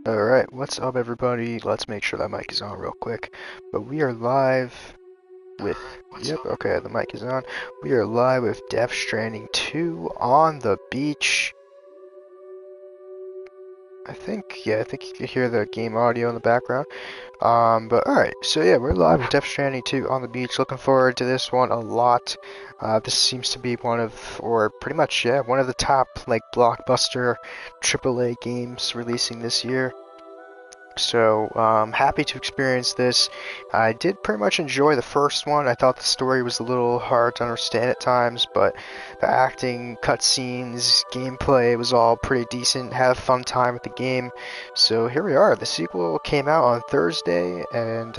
Alright, what's up everybody? Let's make sure that mic is on real quick. But we are live with, yep, okay, the mic is on. We are live with Death Stranding 2 on the beach. I think you can hear the game audio in the background. But alright, so yeah, we're live with Death Stranding 2 on the beach. Looking forward to this one a lot. This seems to be one of, or pretty much, yeah, one of the top, like, blockbuster AAA games releasing this year. So, happy to experience this. I did pretty much enjoy the first one. I thought the story was a little hard to understand at times, but the acting, cutscenes, gameplay was all pretty decent. Had a fun time with the game. So here we are. The sequel came out on Thursday, and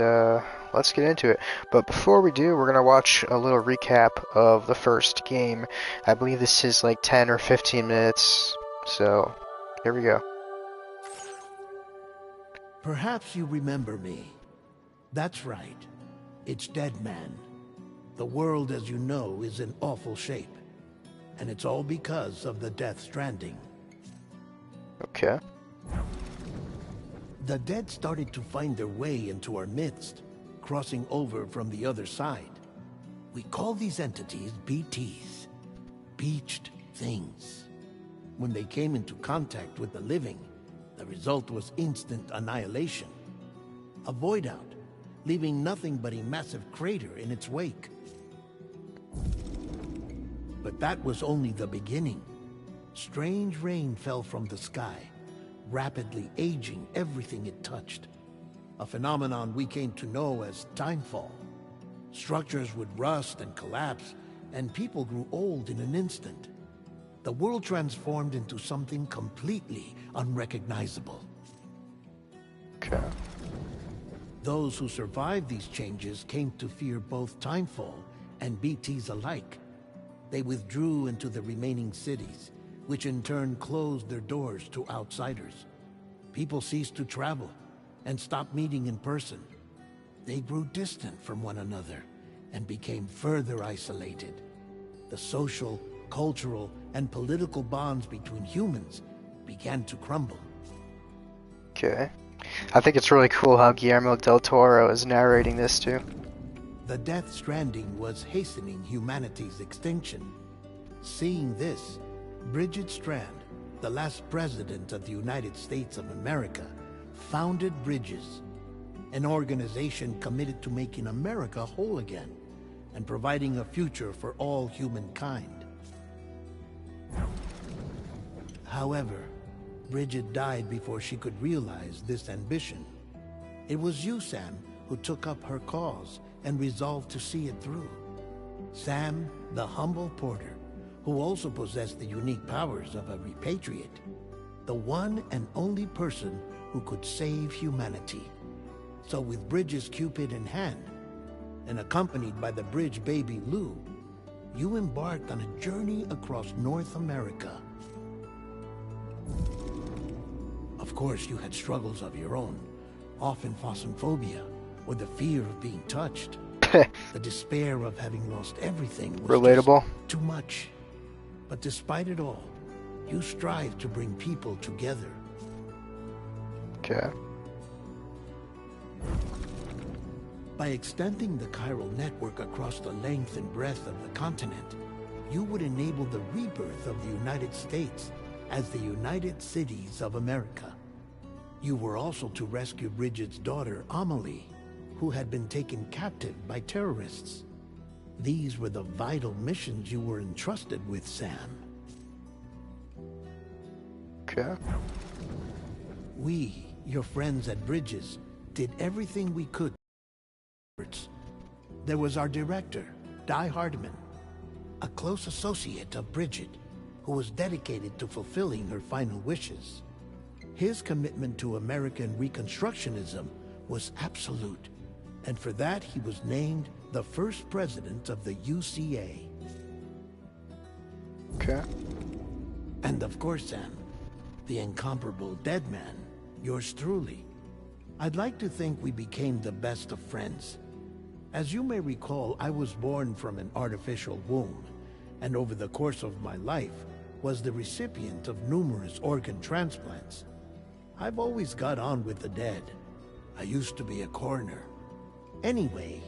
let's get into it. But before we do, we're going to watch a little recap of the first game. I believe this is like 10 or 15 minutes. So, here we go. Perhaps you remember me. That's right. It's Dead Man. The world, as you know, is in awful shape. And it's all because of the Death Stranding. Okay. The dead started to find their way into our midst, crossing over from the other side. We call these entities BTs. Beached Things. When they came into contact with the living, the result was instant annihilation. A void out, leaving nothing but a massive crater in its wake. But that was only the beginning. Strange rain fell from the sky, rapidly aging everything it touched. A phenomenon we came to know as timefall. Structures would rust and collapse, and people grew old in an instant. The world transformed into something completely unrecognizable. Okay. Those who survived these changes came to fear both Timefall and BTs alike. They withdrew into the remaining cities, which in turn closed their doors to outsiders. People ceased to travel and stopped meeting in person. They grew distant from one another and became further isolated. The social, cultural, and political bonds between humans began to crumble. Okay. I think it's really cool how Guillermo del Toro is narrating this too. The Death Stranding was hastening humanity's extinction. Seeing this, Bridget Strand, the last president of the United States of America, founded Bridges, an organization committed to making America whole again and providing a future for all humankind. However, Bridget died before she could realize this ambition. It was you, Sam, who took up her cause and resolved to see it through. Sam, the humble porter, who also possessed the unique powers of a repatriate. The one and only person who could save humanity. So with Bridges' Cupid in hand, and accompanied by the bridge baby Lou, you embarked on a journey across North America. Of course, you had struggles of your own, often phasmophobia, or the fear of being touched. The despair of having lost everything was Relatable. just too much. But despite it all, you strive to bring people together. Okay. By extending the chiral network across the length and breadth of the continent, you would enable the rebirth of the United States as the United Cities of America. You were also to rescue Bridget's daughter, Amelie, who had been taken captive by terrorists. These were the vital missions you were entrusted with, Sam. Okay. We, your friends at Bridges, did everything we could. There was our director, Di Hardman, a close associate of Bridget, who was dedicated to fulfilling her final wishes. His commitment to American Reconstructionism was absolute, and for that he was named the first president of the UCA. Okay. And of course, Sam, the incomparable Dead Man, yours truly. I'd like to think we became the best of friends. As you may recall, I was born from an artificial womb, and over the course of my life was the recipient of numerous organ transplants. I've always got on with the dead. I used to be a coroner. Anyway,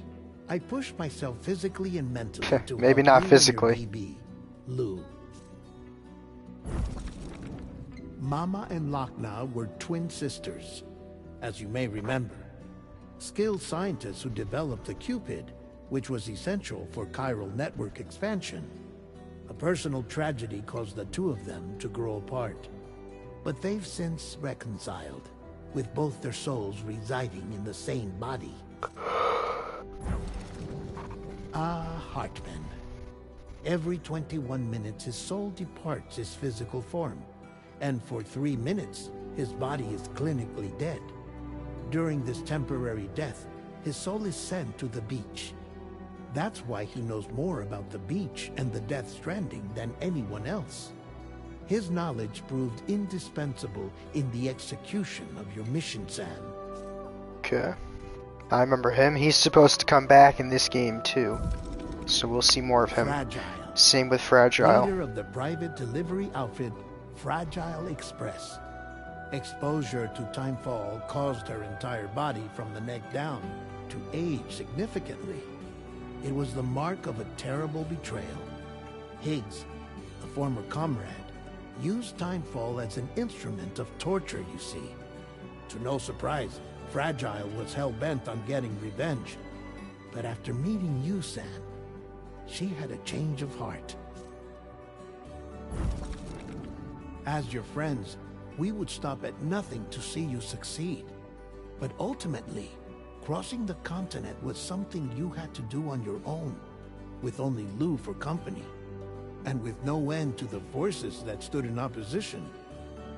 I pushed myself physically and mentally to Maybe help not you and your physically. BB, Lou. Mama and Lochna were twin sisters, as you may remember. Skilled scientists who developed the Cupid, which was essential for chiral network expansion. A personal tragedy caused the two of them to grow apart. But they've since reconciled, with both their souls residing in the same body. Hartman. Every 21 minutes his soul departs his physical form, and for 3 minutes his body is clinically dead. During this temporary death, his soul is sent to the beach. That's why he knows more about the beach and the Death Stranding than anyone else. His knowledge proved indispensable in the execution of your mission, Sam. Okay. I remember him. He's supposed to come back in this game too. So we'll see more of him. Fragile. Same with Fragile. Leader of the private delivery outfit, Fragile Express. Exposure to timefall caused her entire body from the neck down to age significantly. It was the mark of a terrible betrayal. Higgs, a former comrade, used timefall as an instrument of torture, you see. To no surprise, Fragile was hell-bent on getting revenge. But after meeting you, Sam, she had a change of heart. As your friends, we would stop at nothing to see you succeed. But ultimately, crossing the continent was something you had to do on your own, with only Lou for company, and with no end to the forces that stood in opposition.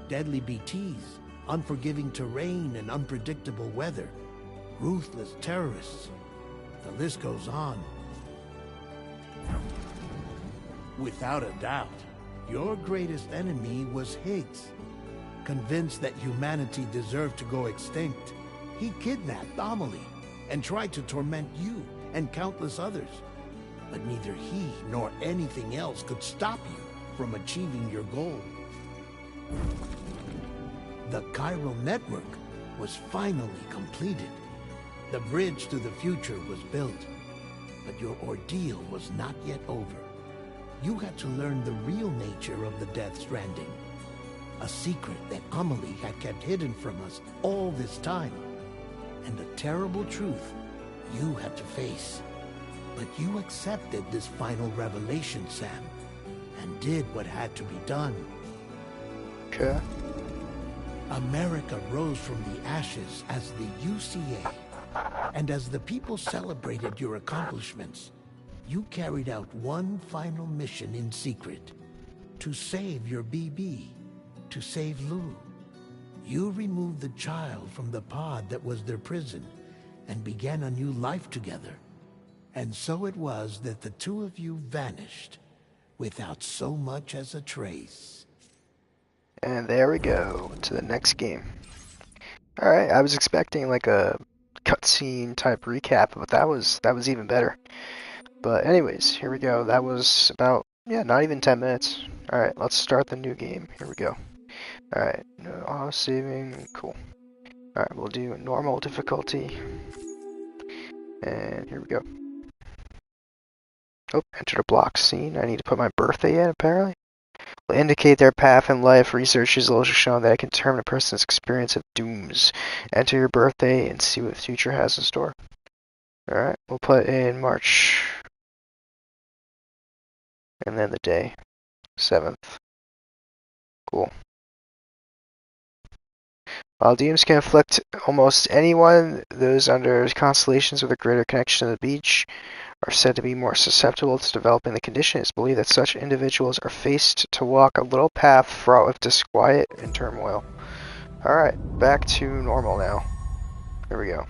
Deadly BTs, unforgiving terrain and unpredictable weather, ruthless terrorists. The list goes on. Without a doubt, your greatest enemy was Higgs. Convinced that humanity deserved to go extinct, he kidnapped Amelie and tried to torment you and countless others. But neither he nor anything else could stop you from achieving your goal. The chiral network was finally completed. The bridge to the future was built. But your ordeal was not yet over. You had to learn the real nature of the Death Stranding. A secret that Amelie had kept hidden from us all this time. And the terrible truth you had to face. But you accepted this final revelation, Sam, and did what had to be done. Okay. America rose from the ashes as the UCA. And as the people celebrated your accomplishments, you carried out one final mission in secret. To save your BB. To save Lou. You removed the child from the pod that was their prison and began a new life together. And so it was that the two of you vanished without so much as a trace. And there we go to the next game. Alright, I was expecting like a cutscene type recap, but that was even better. But anyways, here we go. That was about, yeah, not even 10 minutes. Alright, let's start the new game. Here we go. Alright, no auto saving, cool. Alright, we'll do normal difficulty. And here we go. Oh, entered a block scene. I need to put my birthday in, apparently. Will indicate their path in life. Research has also shown that it can determine a person's experience of dooms. Enter your birthday and see what the future has in store. Alright, we'll put in March. And then the day. 7th. Cool. While dooms can afflict almost anyone, those under constellations with a greater connection to the beach are said to be more susceptible to developing the condition. It's believed that such individuals are faced to walk a little path fraught with disquiet and turmoil. Alright, back to normal now. Here we go.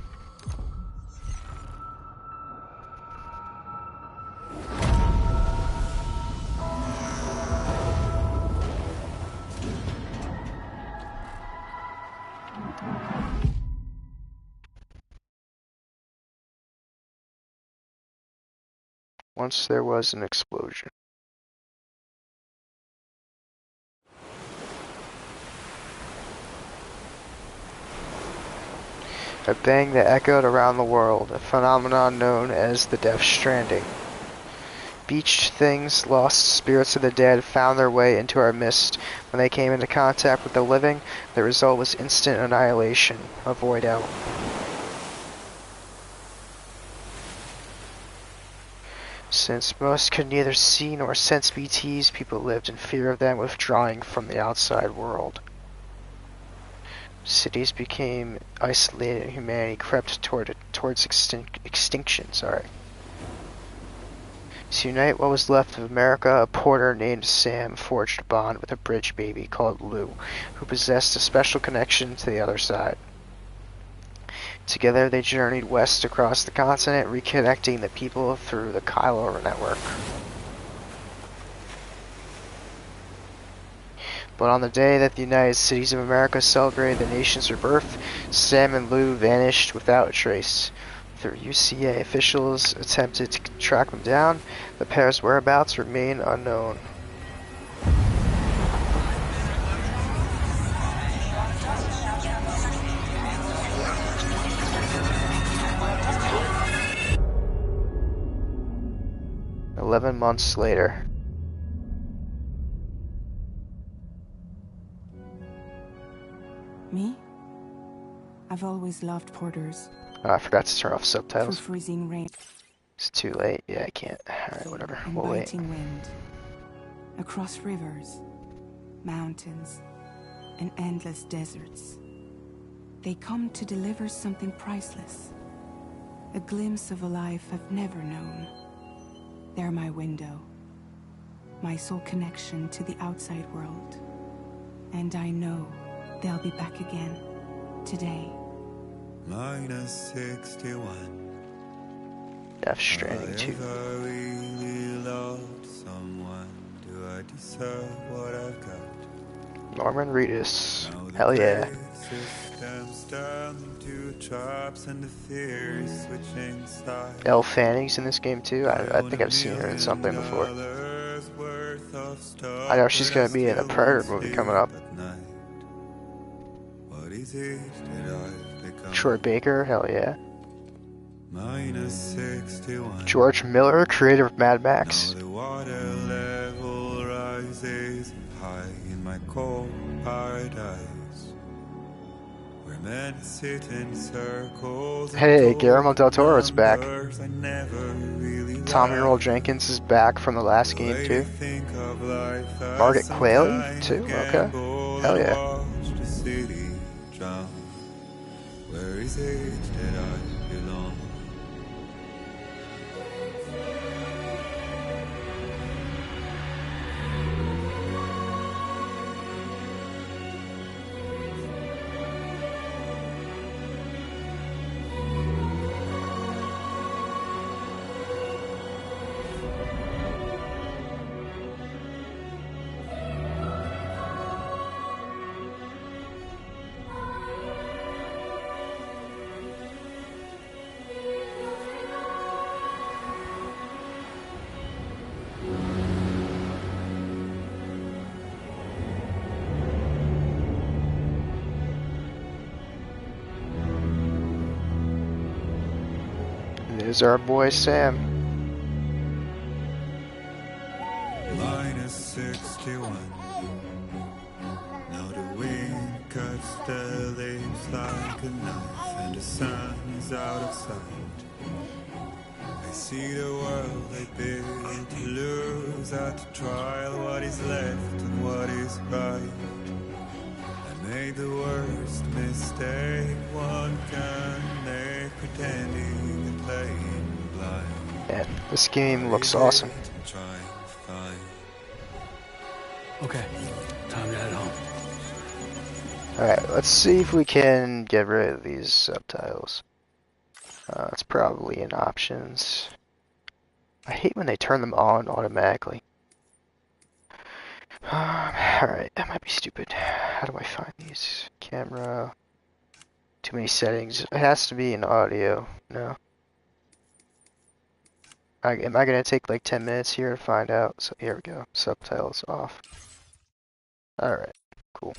Once there was an explosion. A bang that echoed around the world, a phenomenon known as the Death Stranding. Beached things, lost spirits of the dead, found their way into our midst. When they came into contact with the living, the result was instant annihilation, a void out. Since most could neither see nor sense BTs, people lived in fear of them, withdrawing from the outside world. Cities became isolated and humanity crept towards extinction. To unite what was left of America, a porter named Sam forged a bond with a bridge baby called Lou, who possessed a special connection to the other side. Together they journeyed west across the continent, reconnecting the people through the Kylo network. But on the day that the United Cities of America celebrated the nation's rebirth, Sam and Lou vanished without a trace. Though UCA officials attempted to track them down, the pair's whereabouts remain unknown. "11 months later." Me? I've always loved porters. Oh, I forgot to turn off subtitles. Through freezing rain. It's too late. Yeah, I can't. Alright, whatever. We'll wait. Biting wind. Across rivers, mountains, and endless deserts. They come to deliver something priceless. A glimpse of a life I've never known. They're my window. My sole connection to the outside world. And I know they'll be back again. Today. -61. Death Stranding 2. Have I really loved someone? Do I deserve what I've got? Norman Reedus. Now the Hell yeah. system's turned into traps and the theory switching sides. Elle Fanning's in this game too. I think I've seen her in something before. I know she's gonna be in a Predator movie coming up. Troy Baker, hell yeah. -61. George Miller, creator of Mad Max. Now the water level rises high in my cold paradise, where men sit in circles. Hey, Guillermo del Toro's back. I never really Tommy Earl Jenkins is back from the last game too. Margaret Qualley too? Okay. Hell yeah. Where is it that I belong? There's our boy Sam. -61. Now the wind cuts the leaves like a knife, and the sun is out of sight. I see the world I built to lose at the trial. What is left and what is right? I made the worst mistake one can make, pretending and playing blind. Yeah, this game looks awesome. Okay, time to head home. Alright, let's see if we can get rid of these subtitles. It's probably in options. I hate when they turn them on automatically. Alright, that might be stupid. How do I find these? Camera. Too many settings. It has to be in audio. No. Am I gonna take like 10 minutes here to find out? So here we go. Subtitles off. Alright, cool.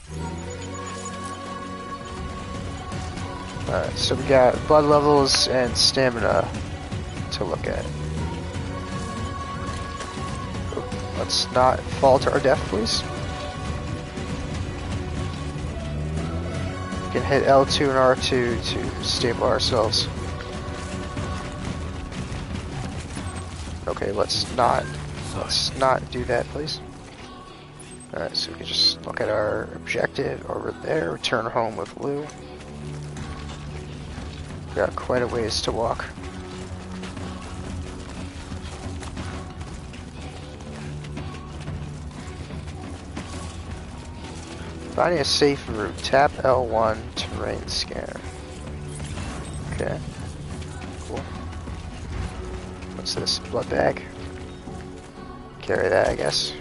Alright, so we got blood levels and stamina to look at. Let's not fall to our death, please. We can hit L2 and R2 to stable ourselves. Okay, let's not do that, please. Alright, so we can just look at our objective over there, return home with Lou. We got quite a ways to walk. Finding a safe route, tap L1 terrain scanner. Okay, cool. What's this? Blood bag? Carry that, I guess.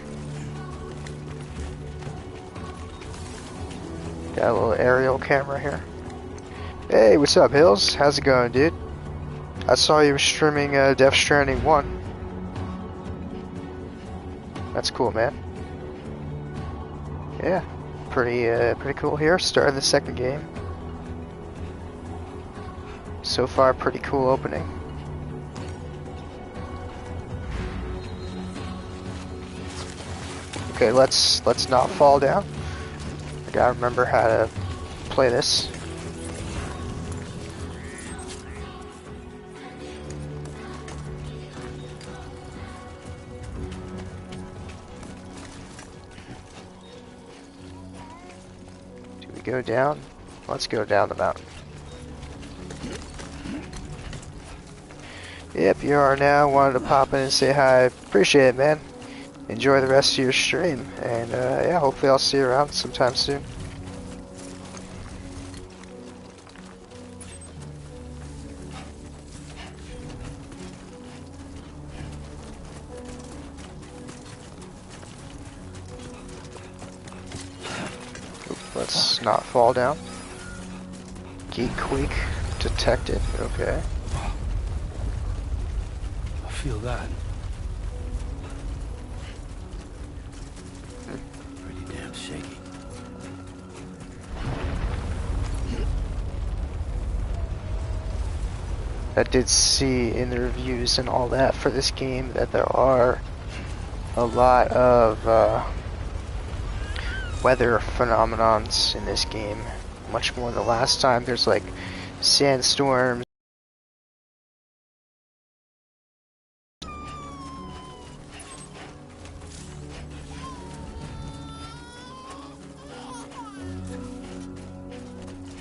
Got a little aerial camera here. Hey, what's up, Hills? How's it going, dude? I saw you were streaming Death Stranding 1. That's cool, man. Yeah, pretty cool here. Starting the second game. So far, pretty cool opening. Okay, let's not fall down. I gotta remember how to play this. Do we go down? Let's go down the mountain. Yep, you are now. Wanted to pop in and say hi. Appreciate it, man. Enjoy the rest of your stream, and yeah, hopefully I'll see you around sometime soon. Let's not fall down. Geek Queek detected. Okay. I feel that. Pretty damn shaky. I did see in the reviews and all that for this game that there are a lot of weather phenomenons in this game. Much more than the last time. There's like sandstorms.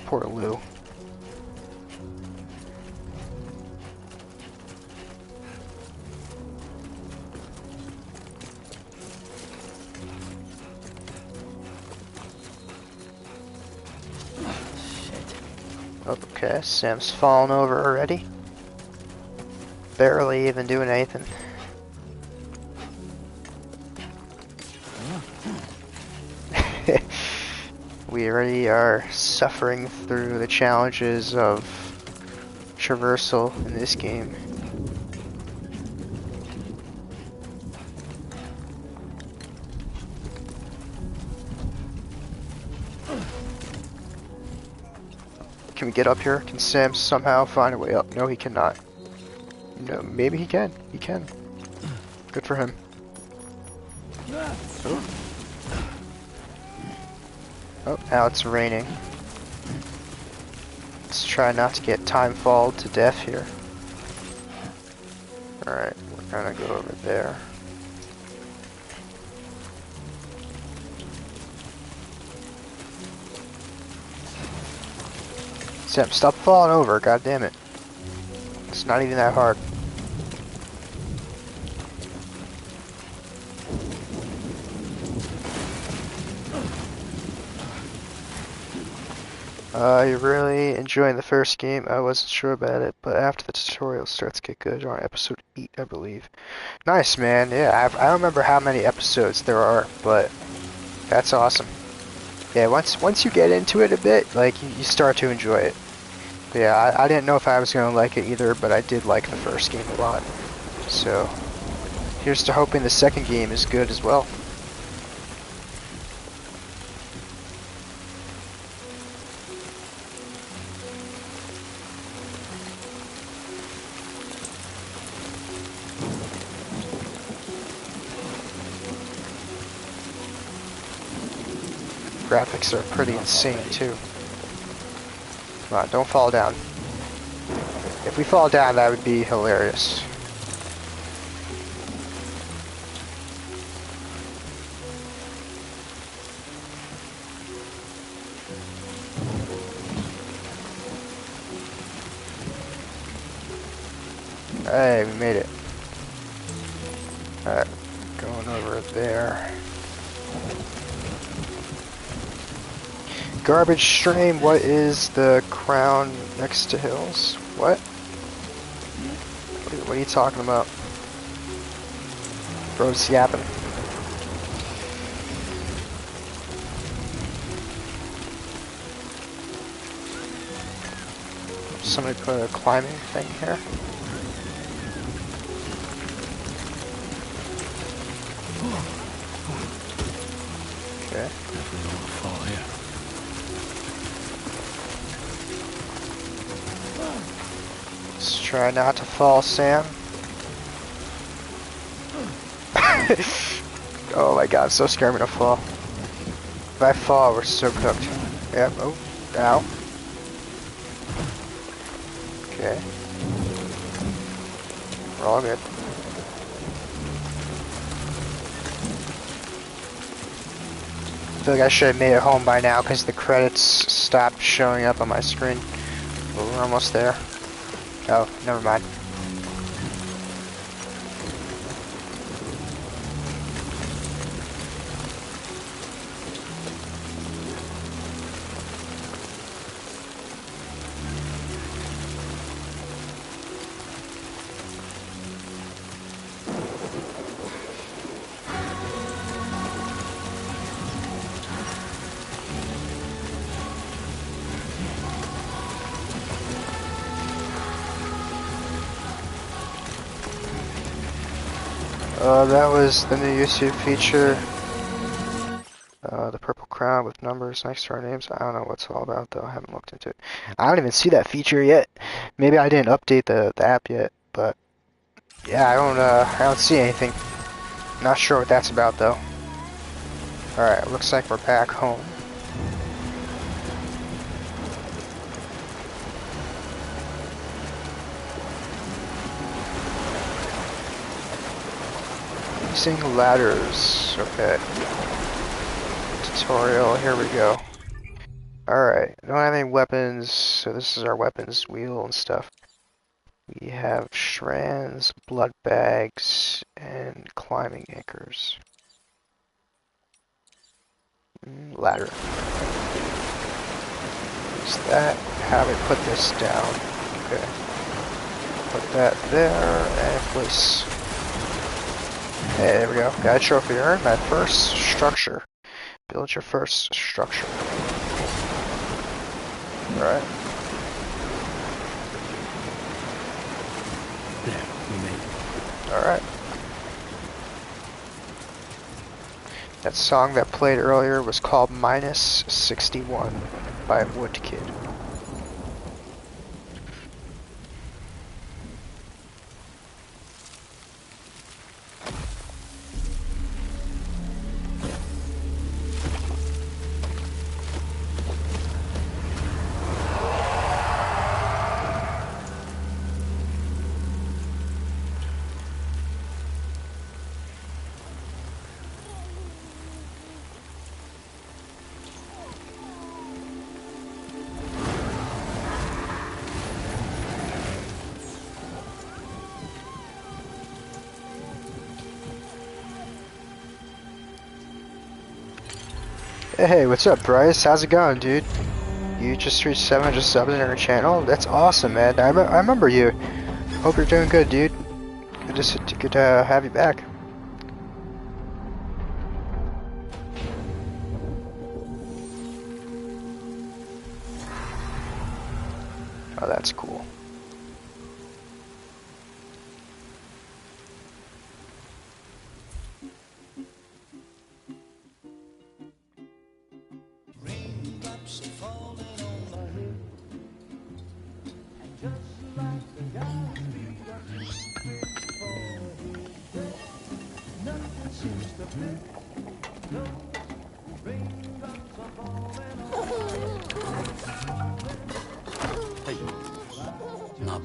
Poor Lou. Okay, Sam's fallen over already. Barely even doing anything. We already are suffering through the challenges of traversal in this game. Can we get up here? Can Sam somehow find a way up? No, he cannot. No, maybe he can. He can. Good for him. Oh. Oh, now it's raining. Let's try not to get time-falled to death here. Alright, we're gonna go over there. Sam, stop falling over, god damn it. It's not even that hard. You're really enjoying the first game. I wasn't sure about it, but after the tutorial starts to get good, on episode 8, I believe. Nice, man. Yeah, I don't remember how many episodes there are, but that's awesome. Yeah, once you get into it a bit, like, you start to enjoy it. But yeah, I didn't know if I was going to like it either, but I did like the first game a lot. So, here's to hoping the second game is good as well. graphics are pretty insane too. Come on, don't fall down. If we fall down, that would be hilarious. Hey, we made it. Alright, going over there. Garbage stream, what is the crown next to hills? What? What are you talking about? Bro's yapping. Somebody put a climbing thing here. Okay. Definitely don't fall here. Let's try not to fall, Sam. Oh my god, so scared me to fall. If I fall, we're so cooked. Yep, oh, ow. Okay. We're all good. I feel like I should have made it home by now because the credits stopped showing up on my screen. But we're almost there. Oh, never mind. That was the new YouTube feature. The purple crown with numbers next to our names. I don't know what it's all about though. I haven't looked into it. I don't even see that feature yet. Maybe I didn't update the app yet, but yeah, I don't see anything. Not sure what that's about though. Alright, looks like we're back home. Using ladders. Okay. Tutorial, here we go. Alright, don't have any weapons, so this is our weapons wheel and stuff. We have strands, blood bags, and climbing anchors. Ladder. Use that. How do we put this down? Okay. Put that there, and place. Hey, there we go. Got a trophy. Earned my first structure. Build your first structure. Alright. There, we made it. Alright. That song that played earlier was called Minus 61 by Woodkid. Hey, what's up, Bryce? How's it going, dude? You just reached 700 subs in our channel? That's awesome, man. I remember you. Hope you're doing good, dude. Good to have you back. Oh, that's cool.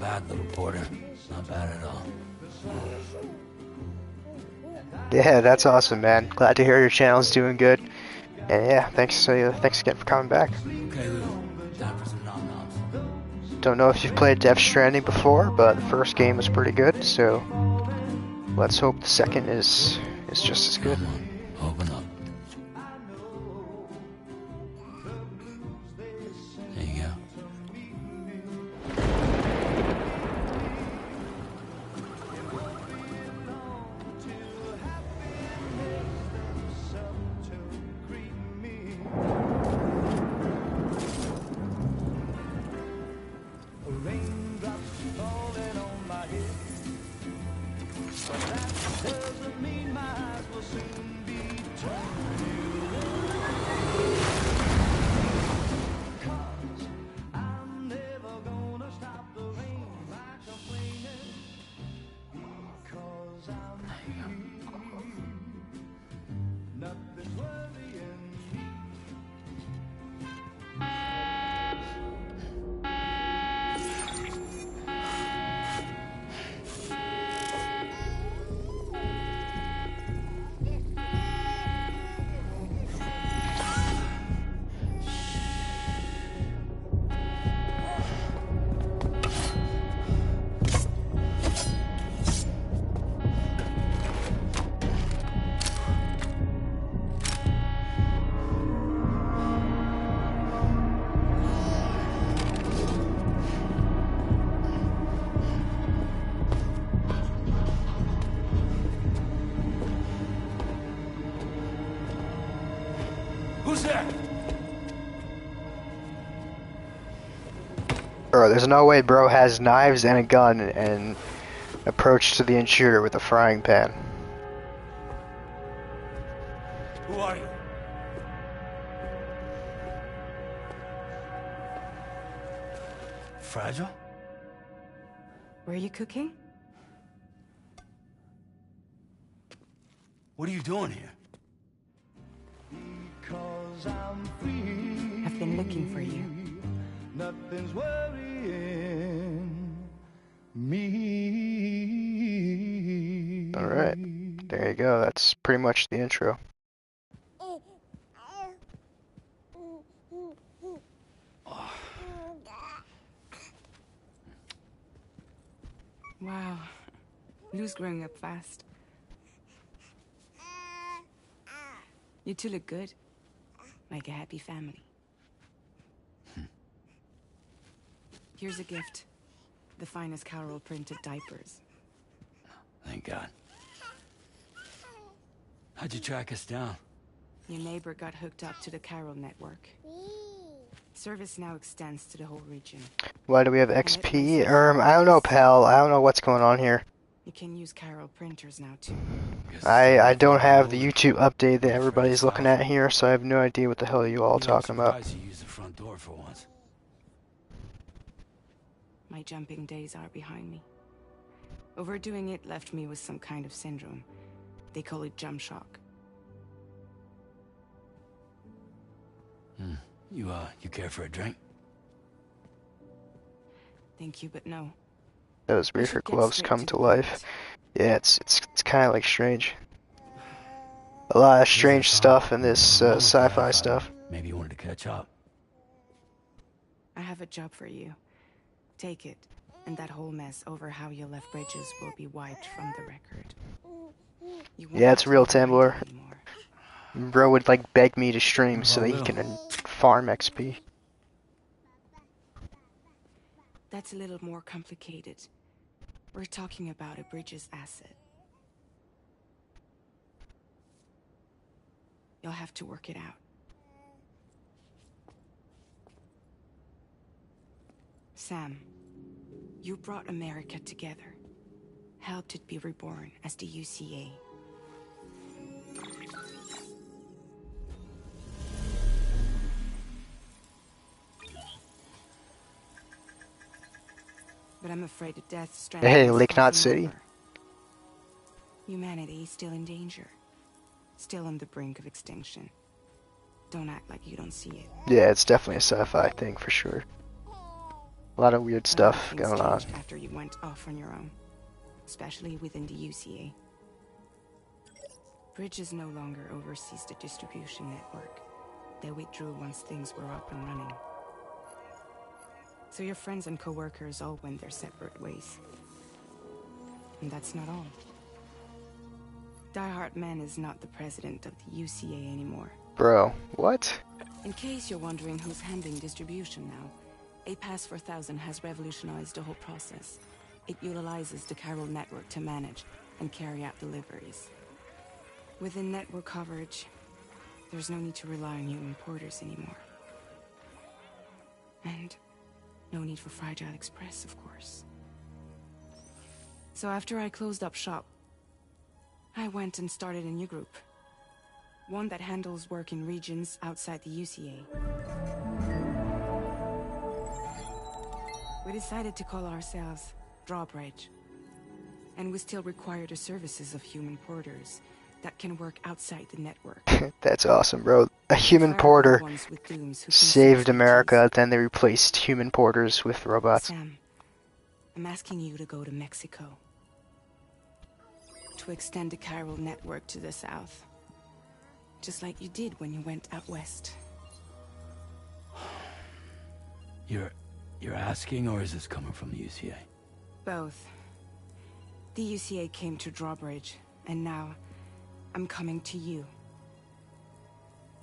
bad, little porter. Not bad at all. Yeah, that's awesome, man. Glad to hear your channel's doing good. And yeah, thanks again for coming back. Okay, Lou. Time for some nom-noms. Don't know if you've played Death Stranding before, but the first game was pretty good, so let's hope the second is just as good. Come on, open up. There you go. Who's there? Bro, there's no way bro has knives and a gun and approached to the intruder with a frying pan. Who are you? Fragile? Were you cooking? What are you doing here? I've been looking for you. Nothing's worrying me. Alright, there you go, that's pretty much the intro. Wow. Lou's growing up fast. You two look good. Like a happy family. Here's a gift. The finest Carol printed diapers. Thank God. How'd you track us down? Your neighbor got hooked up to the Carol network. Service now extends to the whole region. Why do we have XP? I don't know, pal. I don't know what's going on here. You can use Carol printers now too. I don't have the YouTube update that everybody's looking at here, so I have no idea what the hell you all talking about. You used the front door for once. My jumping days are behind me. Overdoing it left me with some kind of syndrome. They call it jump shock. You care for a drink? Thank you, but no. Those We reefer should get gloves straight come to to the life. point. Yeah, it's kind of like strange. A lot of strange stuff in this sci-fi stuff. Maybe you wanted to catch up. I have a job for you. Take it, and that whole mess over how you left Bridges will be wiped from the record. You won't Yeah, have it's to real, remind Tambler. you anymore. Bro would like beg me to stream so that he can farm XP. That's a little more complicated. We're talking about a Bridges asset. You'll have to work it out. Sam, you brought America together. Helped it be reborn as the UCA. But I'm afraid the Death Stranding Hey, is Lake Knot crossing City. over. Humanity is still in danger. Still on the brink of extinction. Don't act like you don't see it. Yeah, it's definitely a sci-fi thing for sure. A lot of weird A lot of stuff things going on. changed after you went off on your own, especially within the UCA. Bridges no longer oversees the distribution network. They withdrew once things were up and running. So your friends and co-workers all went their separate ways. And that's not all. Die Hartman is not the president of the UCA anymore. Bro, what? In case you're wondering who's handling distribution now, a Pass 4000 has revolutionized the whole process. It utilizes the chiral network to manage and carry out deliveries. Within network coverage, there's no need to rely on human porters anymore. And no need for Fragile Express, of course. So after I closed up shop, I went and started a new group. One that handles work in regions outside the UCA. We decided to call ourselves Drawbridge. And we still require the services of human porters that can work outside the network. That's awesome, bro. A human porter saved America, then they replaced human porters with robots. Sam, I'm asking you to go to Mexico. To extend the chiral network to the south. Just like you did when you went out west. You're asking, or is this coming from the UCA? Both. The UCA came to Drawbridge, and now I'm coming to you.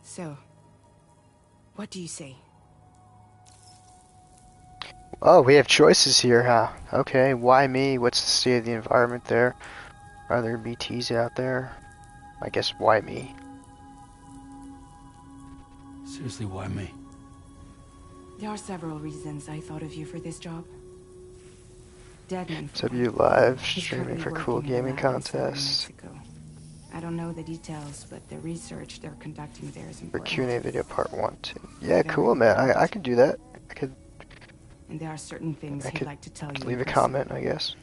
So, what do you say? Oh, we have choices here, huh? Okay, why me? What's the state of the environment there? Are there BTs out there? I guess why me? Seriously, why me? There are several reasons I thought of you for this job. Deadman. W live He's streaming currently for cool working in a gaming lab in southern contests. Mexico. I don't know the details, but the research they're conducting there is For important. Q&A video part 1, 2. Yeah, Very cool, man. I important. could do that. I could And there are certain things I he'd could like to tell you. leave in a person. comment, I guess.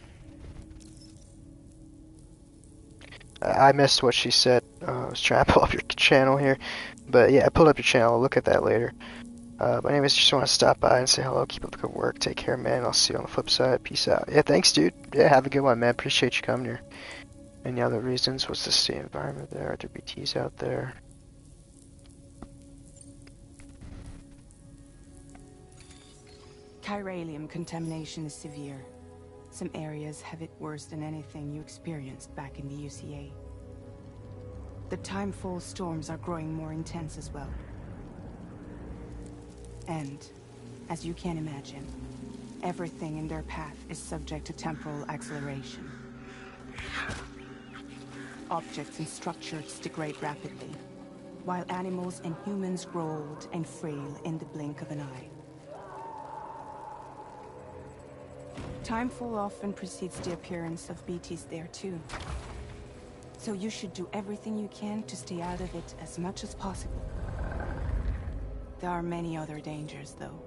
I missed what she said. I was trying to pull up your channel here. But yeah, I pulled up your channel. I'll look at that later. But anyways, just want to stop by and say hello. Keep up the good work. Take care, man. I'll see you on the flip side. Peace out. Yeah, thanks, dude. Yeah, have a good one, man. Appreciate you coming here. Any other reasons? What's the state environment there? Are there BTs out there? Chiralium contamination is severe. Some areas have it worse than anything you experienced back in the UCA. The timefall storms are growing more intense as well. And, as you can imagine, everything in their path is subject to temporal acceleration. Objects and structures degrade rapidly, while animals and humans grow old and frail in the blink of an eye. Timefall often precedes the appearance of BTs there too. So you should do everything you can to stay out of it as much as possible. There are many other dangers though.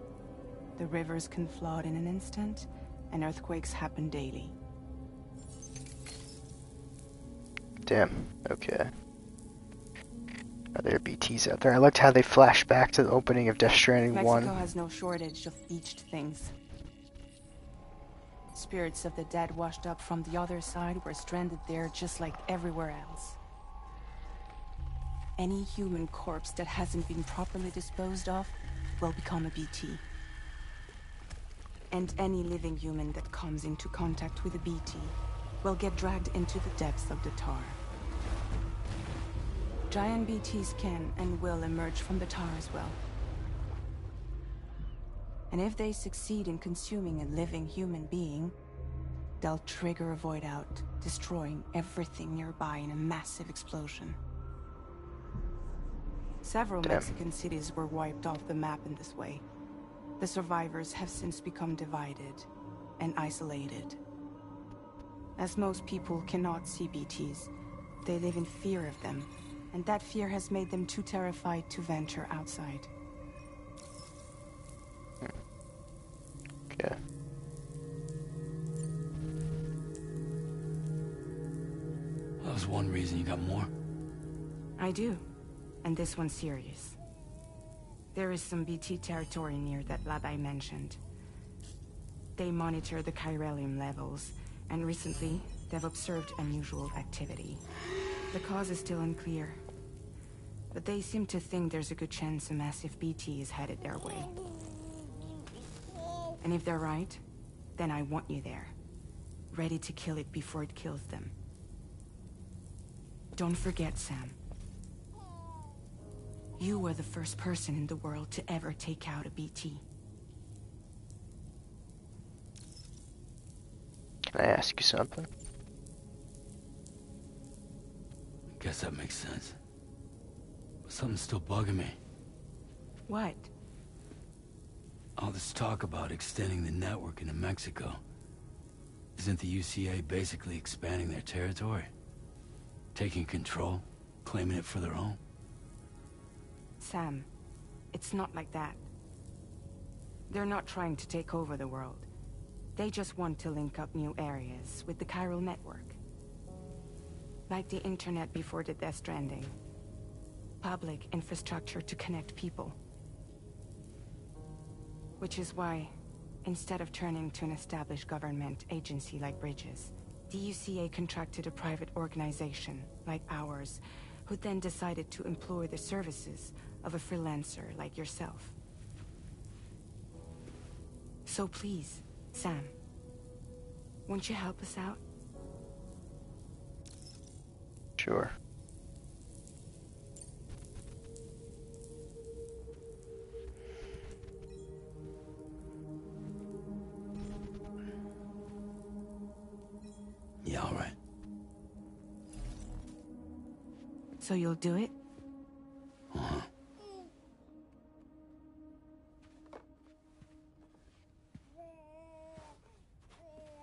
The rivers can flood in an instant, and earthquakes happen daily. Damn. Okay. Are there BTs out there? I liked how they flash back to the opening of Death Stranding 1. Mexico has no shortage of beached things. Spirits of the dead washed up from the other side were stranded there just like everywhere else. Any human corpse that hasn't been properly disposed of will become a BT. And any living human that comes into contact with a BT will get dragged into the depths of the tar. Giant BTs can and will emerge from the tar as well. And if they succeed in consuming a living human being, they'll trigger a void out, destroying everything nearby in a massive explosion. Several Mexican cities were wiped off the map in this way. The survivors have since become divided and isolated. As most people cannot see BTs, they live in fear of them, and that fear has made them too terrified to venture outside. Okay. That was one reason you got more. I do, and this one's serious. There is some BT territory near that lab I mentioned. They monitor the chiralium levels, and recently, they've observed unusual activity. The cause is still unclear, but they seem to think there's a good chance a massive BT is headed their way. And if they're right, then I want you there, ready to kill it before it kills them. Don't forget, Sam. You were the first person in the world to ever take out a BT. Can I ask you something? Guess that makes sense. But something's still bugging me. What? All this talk about extending the network into Mexico. Isn't the UCA basically expanding their territory? Taking control? Claiming it for their own? Sam, it's not like that. They're not trying to take over the world. They just want to link up new areas with the chiral network. Like the internet before the Death Stranding. Public infrastructure to connect people. Which is why, instead of turning to an established government agency like Bridges, the UCA contracted a private organization like ours, who then decided to employ the services of a freelancer like yourself. So please, Sam, won't you help us out? Sure. Yeah, all right. So you'll do it? Uh-huh.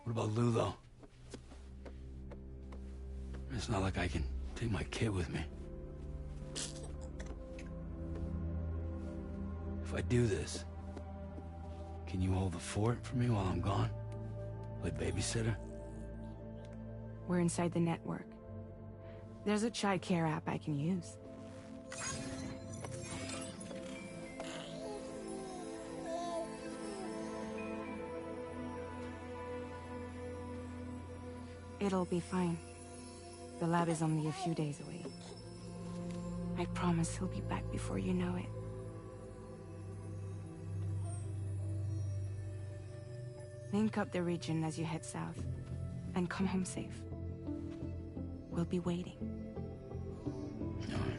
What about Lou, though? It's not like I can take my kid with me. If I do this, can you hold the fort for me while I'm gone? Play babysitter? We're inside the network. There's a child care app I can use. It'll be fine. The lab is only a few days away. I promise he'll be back before you know it. Link up the region as you head south, and come home safe. We'll be waiting. All right.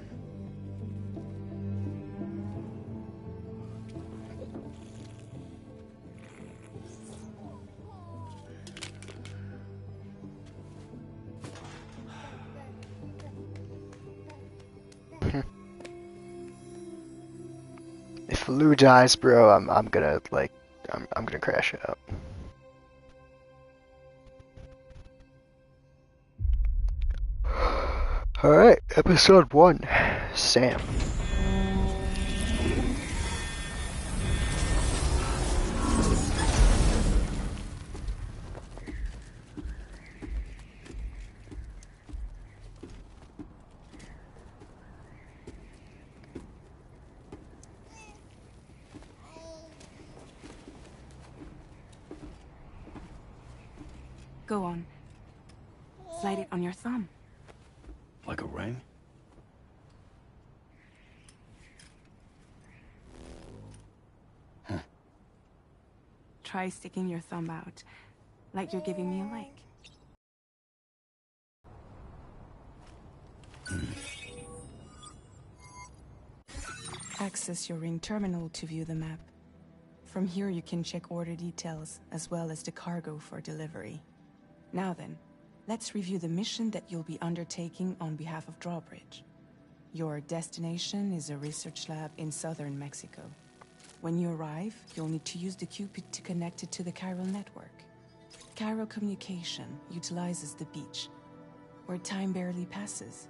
If Lou dies, bro, I'm gonna like I'm gonna crash out. Alright, episode 1. Sam. Go on. Slide it on your thumb. Like a ring? Huh. Try sticking your thumb out, like you're giving me a like. Access your ring terminal to view the map. From here you can check order details, as well as the cargo for delivery. Now then, let's review the mission that you'll be undertaking on behalf of Drawbridge. Your destination is a research lab in southern Mexico. When you arrive, you'll need to use the Cupid to connect it to the chiral network. Chiral communication utilizes the beach, where time barely passes.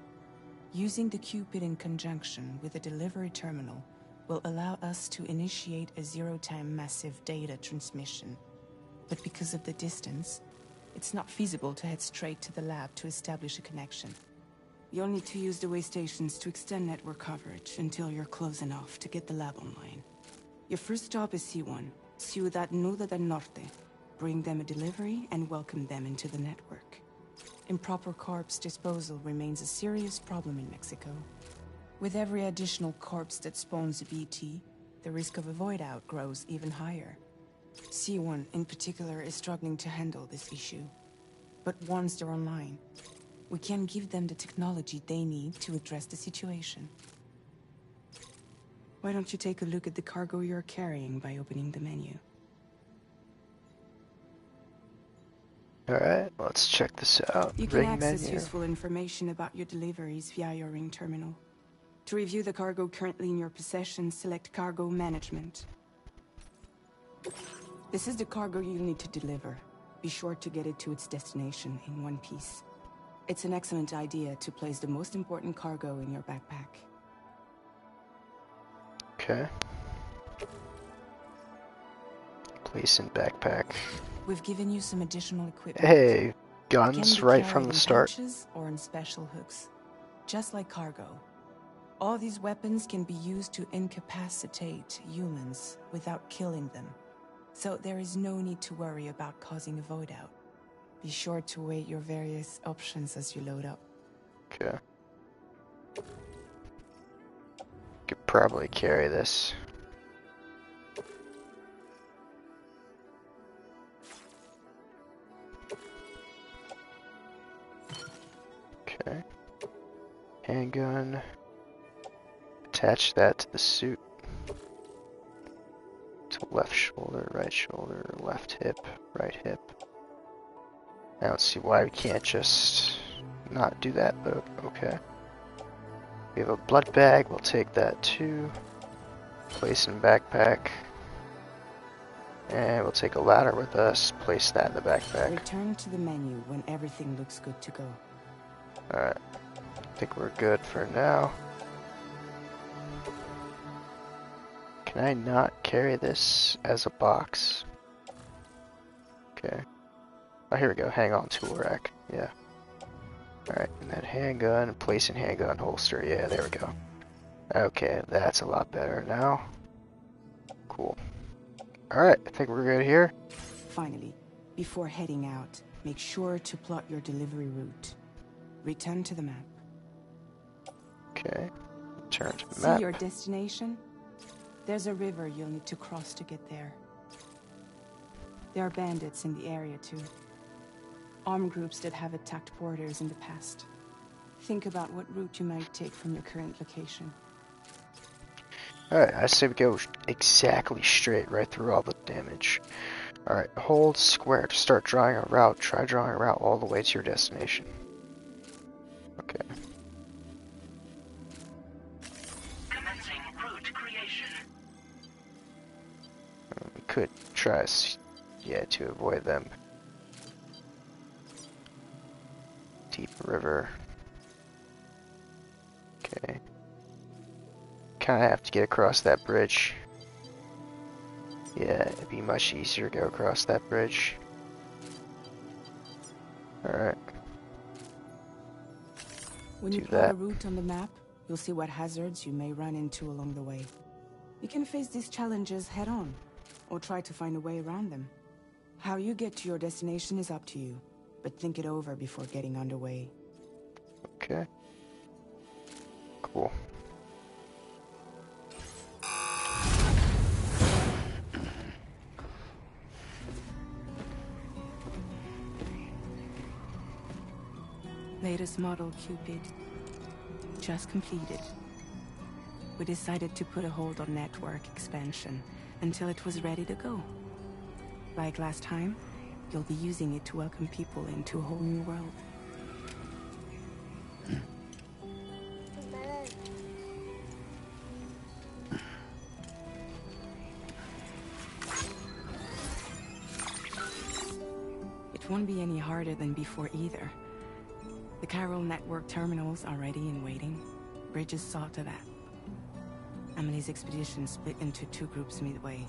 Using the Cupid in conjunction with a delivery terminal will allow us to initiate a zero-time massive data transmission. But because of the distance, it's not feasible to head straight to the lab to establish a connection. You'll need to use the way stations to extend network coverage until you're close enough to get the lab online. Your first stop is C1, Ciudad Nuda del Norte, bring them a delivery, and welcome them into the network. Improper corpse disposal remains a serious problem in Mexico. With every additional corpse that spawns a BT, the risk of a void out grows even higher. C1 in particular is struggling to handle this issue. But once they're online, we can give them the technology they need to address the situation. Why don't you take a look at the cargo you're carrying by opening the menu? Alright, let's check this out. You can Ring access menu. useful information about your deliveries via your ring terminal. To review the cargo currently in your possession, select Cargo Management. This is the cargo you'll need to deliver. Be sure to get it to its destination in one piece. It's an excellent idea to place the most important cargo in your backpack. Okay. Place in backpack. We've given you some additional equipment. Hey, It can guns be right carried from the in start. pouches or in special hooks, just like cargo. All these weapons can be used to incapacitate humans without killing them. So there is no need to worry about causing a void out. Be sure to weigh your various options as you load up. Okay. Could probably carry this. Okay. Handgun. Attach that to the suit. To left shoulder, left hip, right hip. I don't see why we can't just not do that, but okay. We have a blood bag, we'll take that too. Place in backpack. And we'll take a ladder with us, place that in the backpack. Return to the menu when everything looks good to go. Alright. I think we're good for now. Can I not carry this as a box? Okay. Oh, here we go. Hang on, tool rack. Yeah. Alright, and then handgun, place in handgun holster. Yeah, there we go. Okay, that's a lot better now. Cool. Alright, I think we're good here. Finally, before heading out, make sure to plot your delivery route. Return to the map. Okay. Turn to the See map. your destination? There's a river you'll need to cross to get there. There are bandits in the area too. Armed groups that have attacked borders in the past. Think about what route you might take from your current location. Alright, I say we go exactly straight right through all the damage. Alright, hold square to start drawing a route. Try drawing a route all the way to your destination. Okay. Commencing route creation. We could try, yeah, to avoid them. Deep river. Okay. Kinda have to get across that bridge. Yeah, it'd be much easier to go across that bridge. Alright. When you Do plot a that. route on the map, you'll see what hazards you may run into along the way. You can face these challenges head on, or try to find a way around them. How you get to your destination is up to you, but think it over before getting underway. Okay. Cool. Latest model Cupid. Just completed. We decided to put a hold on network expansion until it was ready to go. Like last time, you'll be using it to welcome people into a whole new world. It won't be any harder than before either. The Chiral network terminals are ready and waiting. Bridges saw to that. Emily's expedition split into two groups midway.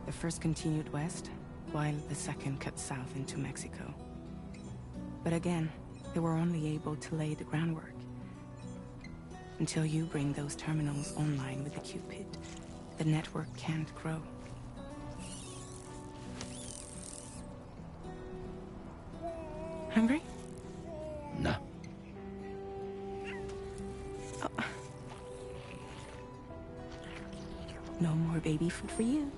The first continued west, while the second cut south into Mexico. But again, they were only able to lay the groundwork. Until you bring those terminals online with the Cupid, the network can't grow. Hungry? No. No more baby food for you.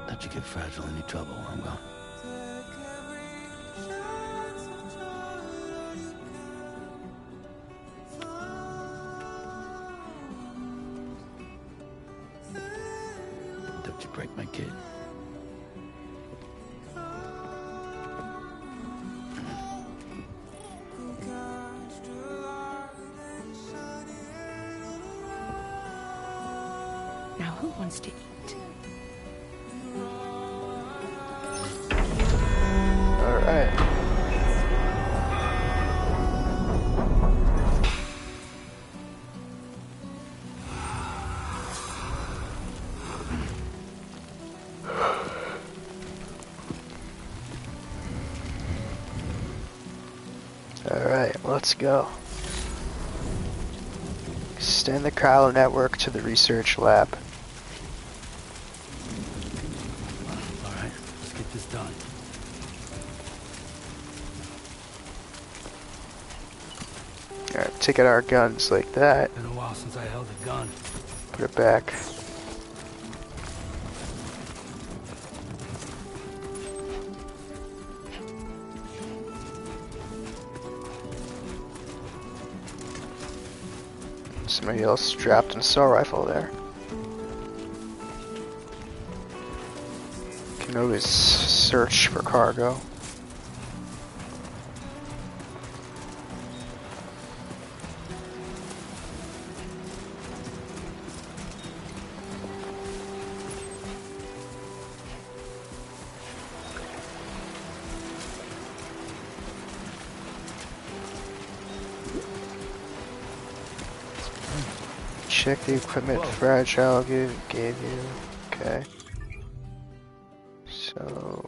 Don't you get fragile any trouble while I'm gone. Don't you break my kid. Now who wants to eat? Alright. Alright, let's go. Extend the Kylo network to the research lab. Alright, let's get this done. Alright, take out our guns like that. Been a while since I held a gun. Put it back. Somebody else strapped an assault rifle there. Can always search for cargo. Check the equipment fragile gave you. Okay. So,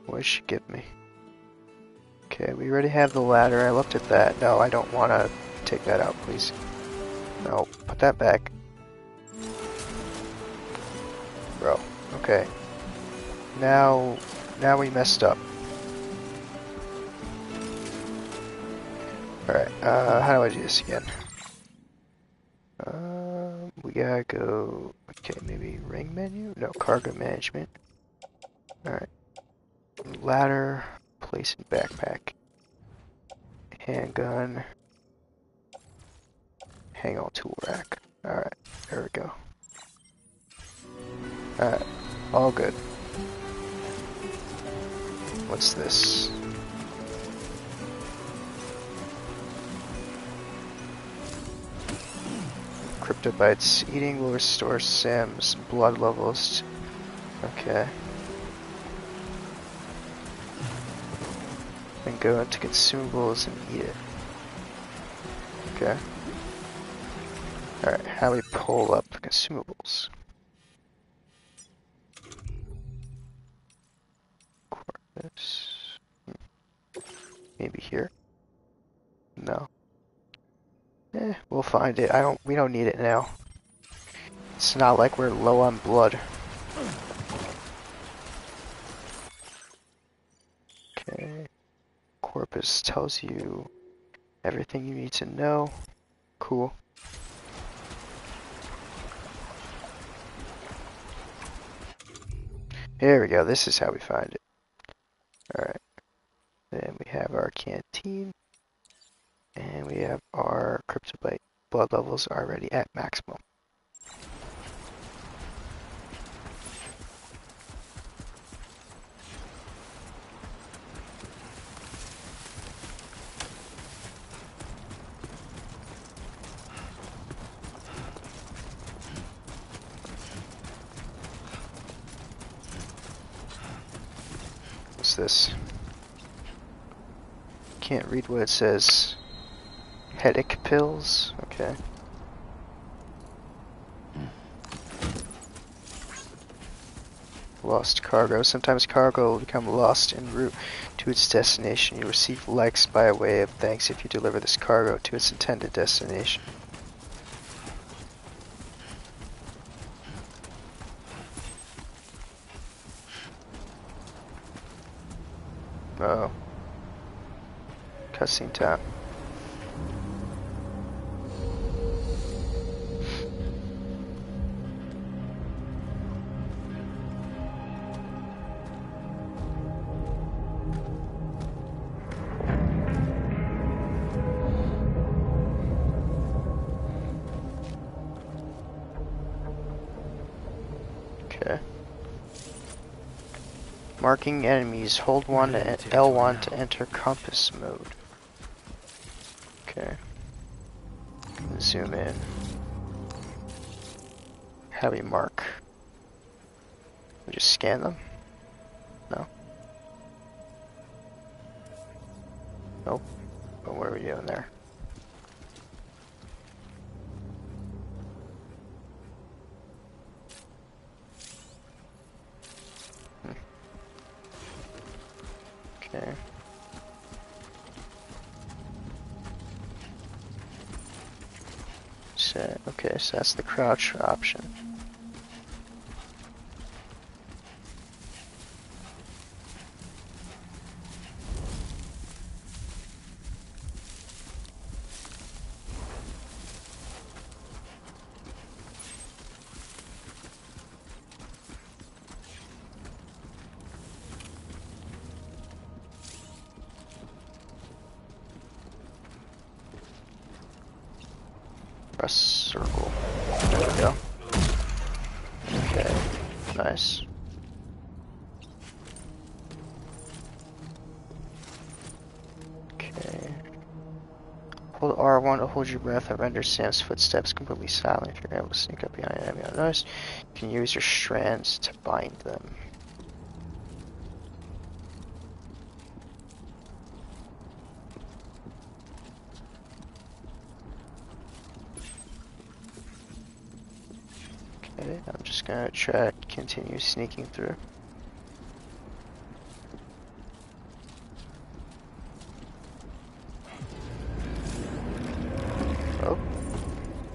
what did she give me? Okay, we already have the ladder. I looked at that. No, I don't want to take that out, please. No, put that back. Bro, okay. Now we messed up. Alright, how do I do this again? We gotta go, okay, maybe ring menu? No, cargo management. Alright. Ladder, place in backpack. Handgun. Hang on tool rack. Alright, there we go. Alright, all good. What's this? Cryptobites. Eating will restore Sam's blood levels. Okay. And go into consumables and eat it. Okay. Alright, how do we pull up the consumables? Corpus. Maybe here? No. We'll find it. We don't need it now. It's not like we're low on blood. Okay. Corpus tells you everything you need to know. Cool. Here we go. This is how we find it. Alright. Then we have our canteen. And we have our cryptobite blood levels already at maximum. What's this? Can't read what it says. Headache pills? Okay. Lost cargo. Sometimes cargo will become lost en route to its destination. You receive likes by way of thanks if you deliver this cargo to its intended destination. Oh. Cutscene time. Okay. Marking enemies. Hold one and L1 to enter compass mode. Okay. Zoom in. How do we mark? We just scan them? No. Nope. But what are we doing there? Okay. Okay, so that's the crouch option. Press circle. There we go. Okay, nice. Okay. Hold R1 to hold your breath and render Sam's footsteps completely silent. If you're able to sneak up behind an enemy unnoticed, you can use your strands to bind them. Okay, I'm just gonna try to continue sneaking through. Oh,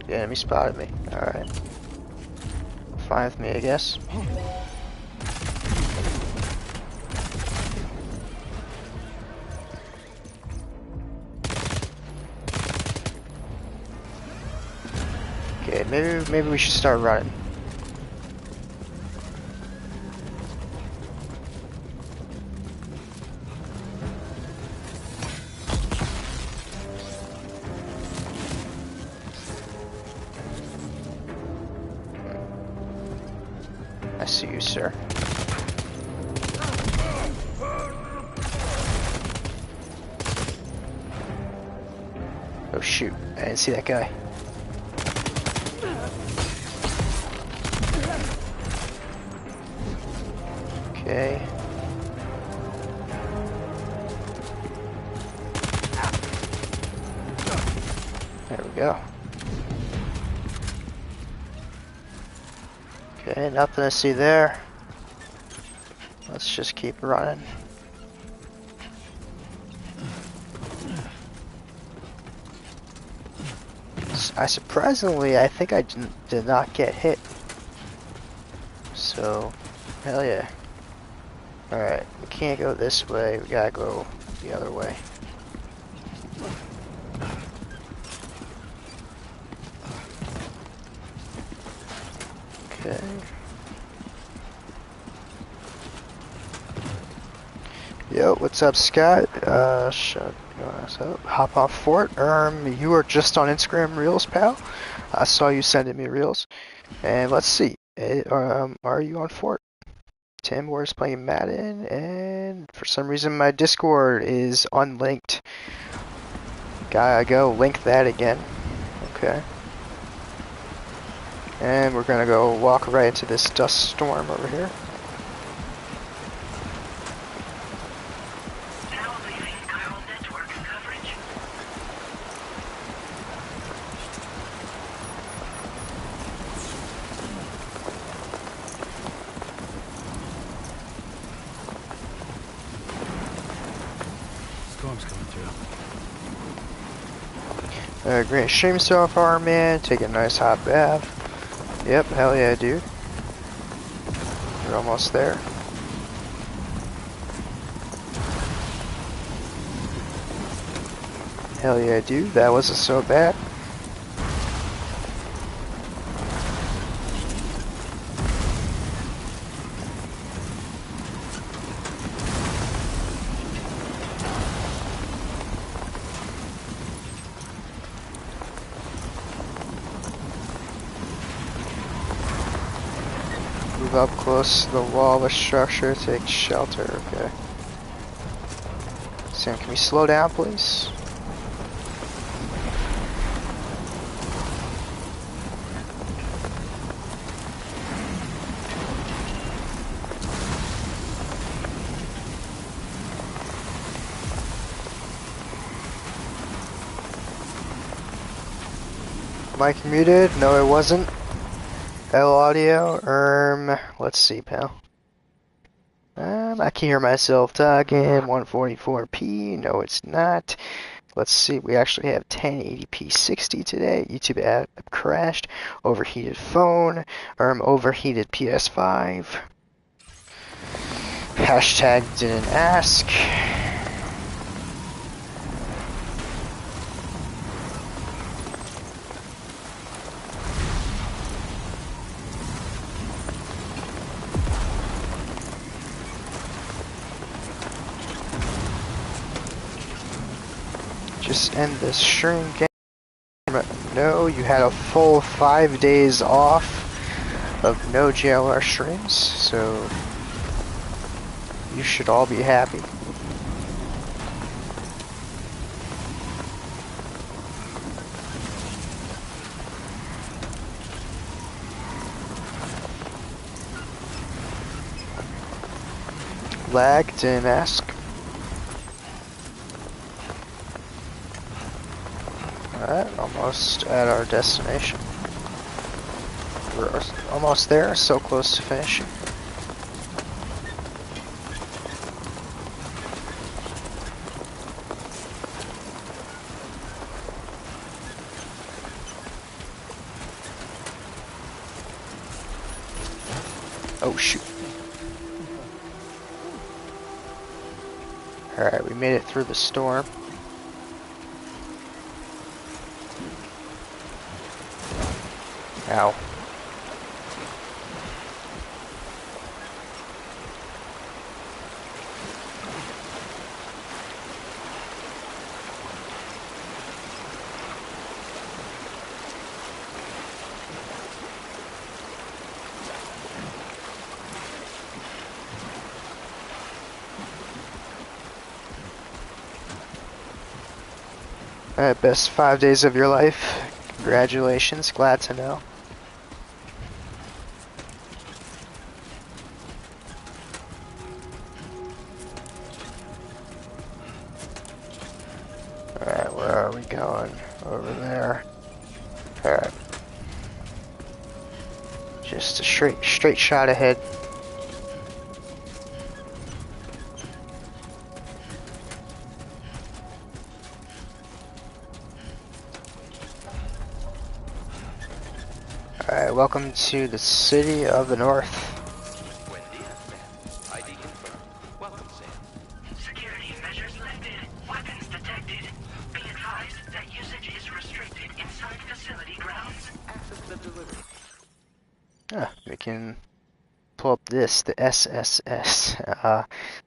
the enemy spotted me. Alright. Fine with me, I guess. Okay, maybe we should start running. I see you, sir. Oh shoot, I didn't see that guy. Okay. There we go. Okay, nothing to see there. Let's just keep running. I think I did not get hit. So, hell yeah. Alright, we can't go this way, we gotta go the other way. Okay. Yo, what's up, Scott? Shut your ass up. Hop off Fort. You are just on Instagram Reels, pal. I saw you sending me Reels. And let's see. Are you on Fort? Tim, we're playing Madden, and for some reason my Discord is unlinked. Gotta go link that again. Okay. And we're gonna go walk right into this dust storm over here. Great stream so far, man. Take a nice hot bath. Yep, hell yeah, dude. We're almost there. Hell yeah, dude. That wasn't so bad. Move up close to the wall of a structure, take shelter, okay. Sam, can we slow down, please? Mic muted? No, it wasn't. L audio, let's see, pal. I can hear myself talking, 144p, no it's not. Let's see, we actually have 1080p 60 today. YouTube app crashed, overheated phone, overheated PS5. Hashtag didn't ask. Just end this stream game. No, you had a full 5 days off of no JLR streams, so you should all be happy. Lag, didn't ask. Alright, almost at our destination. We're almost there, so close to finishing. Oh shoot. Alright, we made it through the storm. Ow. Alright, best 5 days of your life. Congratulations, glad to know. Alright, where are we going? Over there. Alright. Just a straight shot ahead. Alright, welcome to the city of the north. Security measures lifted. Weapons detected. Be advised that usage is restricted inside facility grounds. Access the delivery. We can pull up this, the SSS,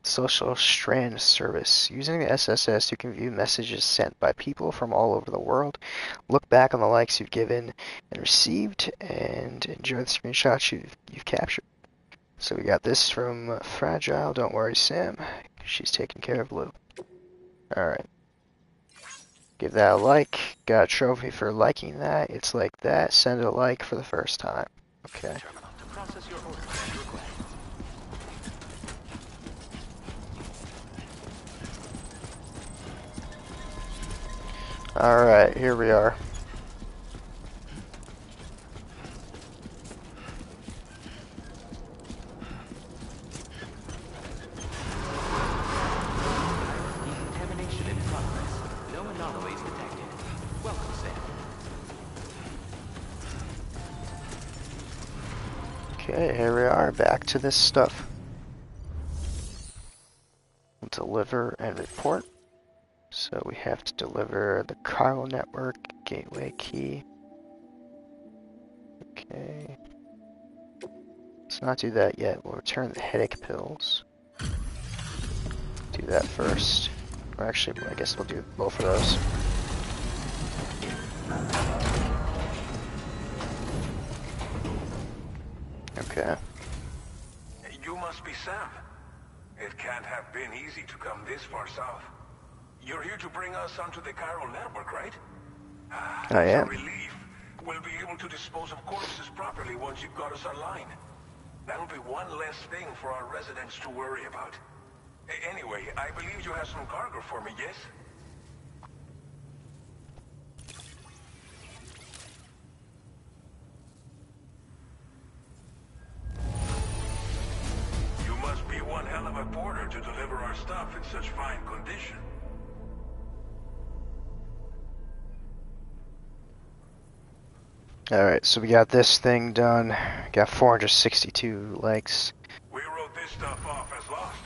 Social Strand Service. Using the SSS, you can view messages sent by people from all over the world, look back on the likes you've given and received, and enjoy the screenshots you've captured. So we got this from Fragile. Don't worry, Sam. She's taking care of Blue. Alright. Give that a like. Got a trophy for liking that. It's like that. Send a like for the first time. Okay. Alright, here we are. Decontamination in progress. No anomalies detected. Welcome, Sam. Okay, here we are, back to this stuff. Deliver and report. So we have to deliver the chiral network gateway key. Okay. Let's not do that yet. We'll return the headache pills. Do that first. Or actually, I guess we'll do both of those. Okay. You must be Sam. It can't have been easy to come this far south. You're here to bring us onto the chiral network, right? I It's a am. relief. We'll be able to dispose of corpses properly once you've got us online. That'll be one less thing for our residents to worry about. Anyway, I believe you have some cargo for me, yes? You must be one hell of a porter to deliver our stuff in such fine condition. Alright, so we got this thing done. Got 462 likes. We wrote this stuff off as lost.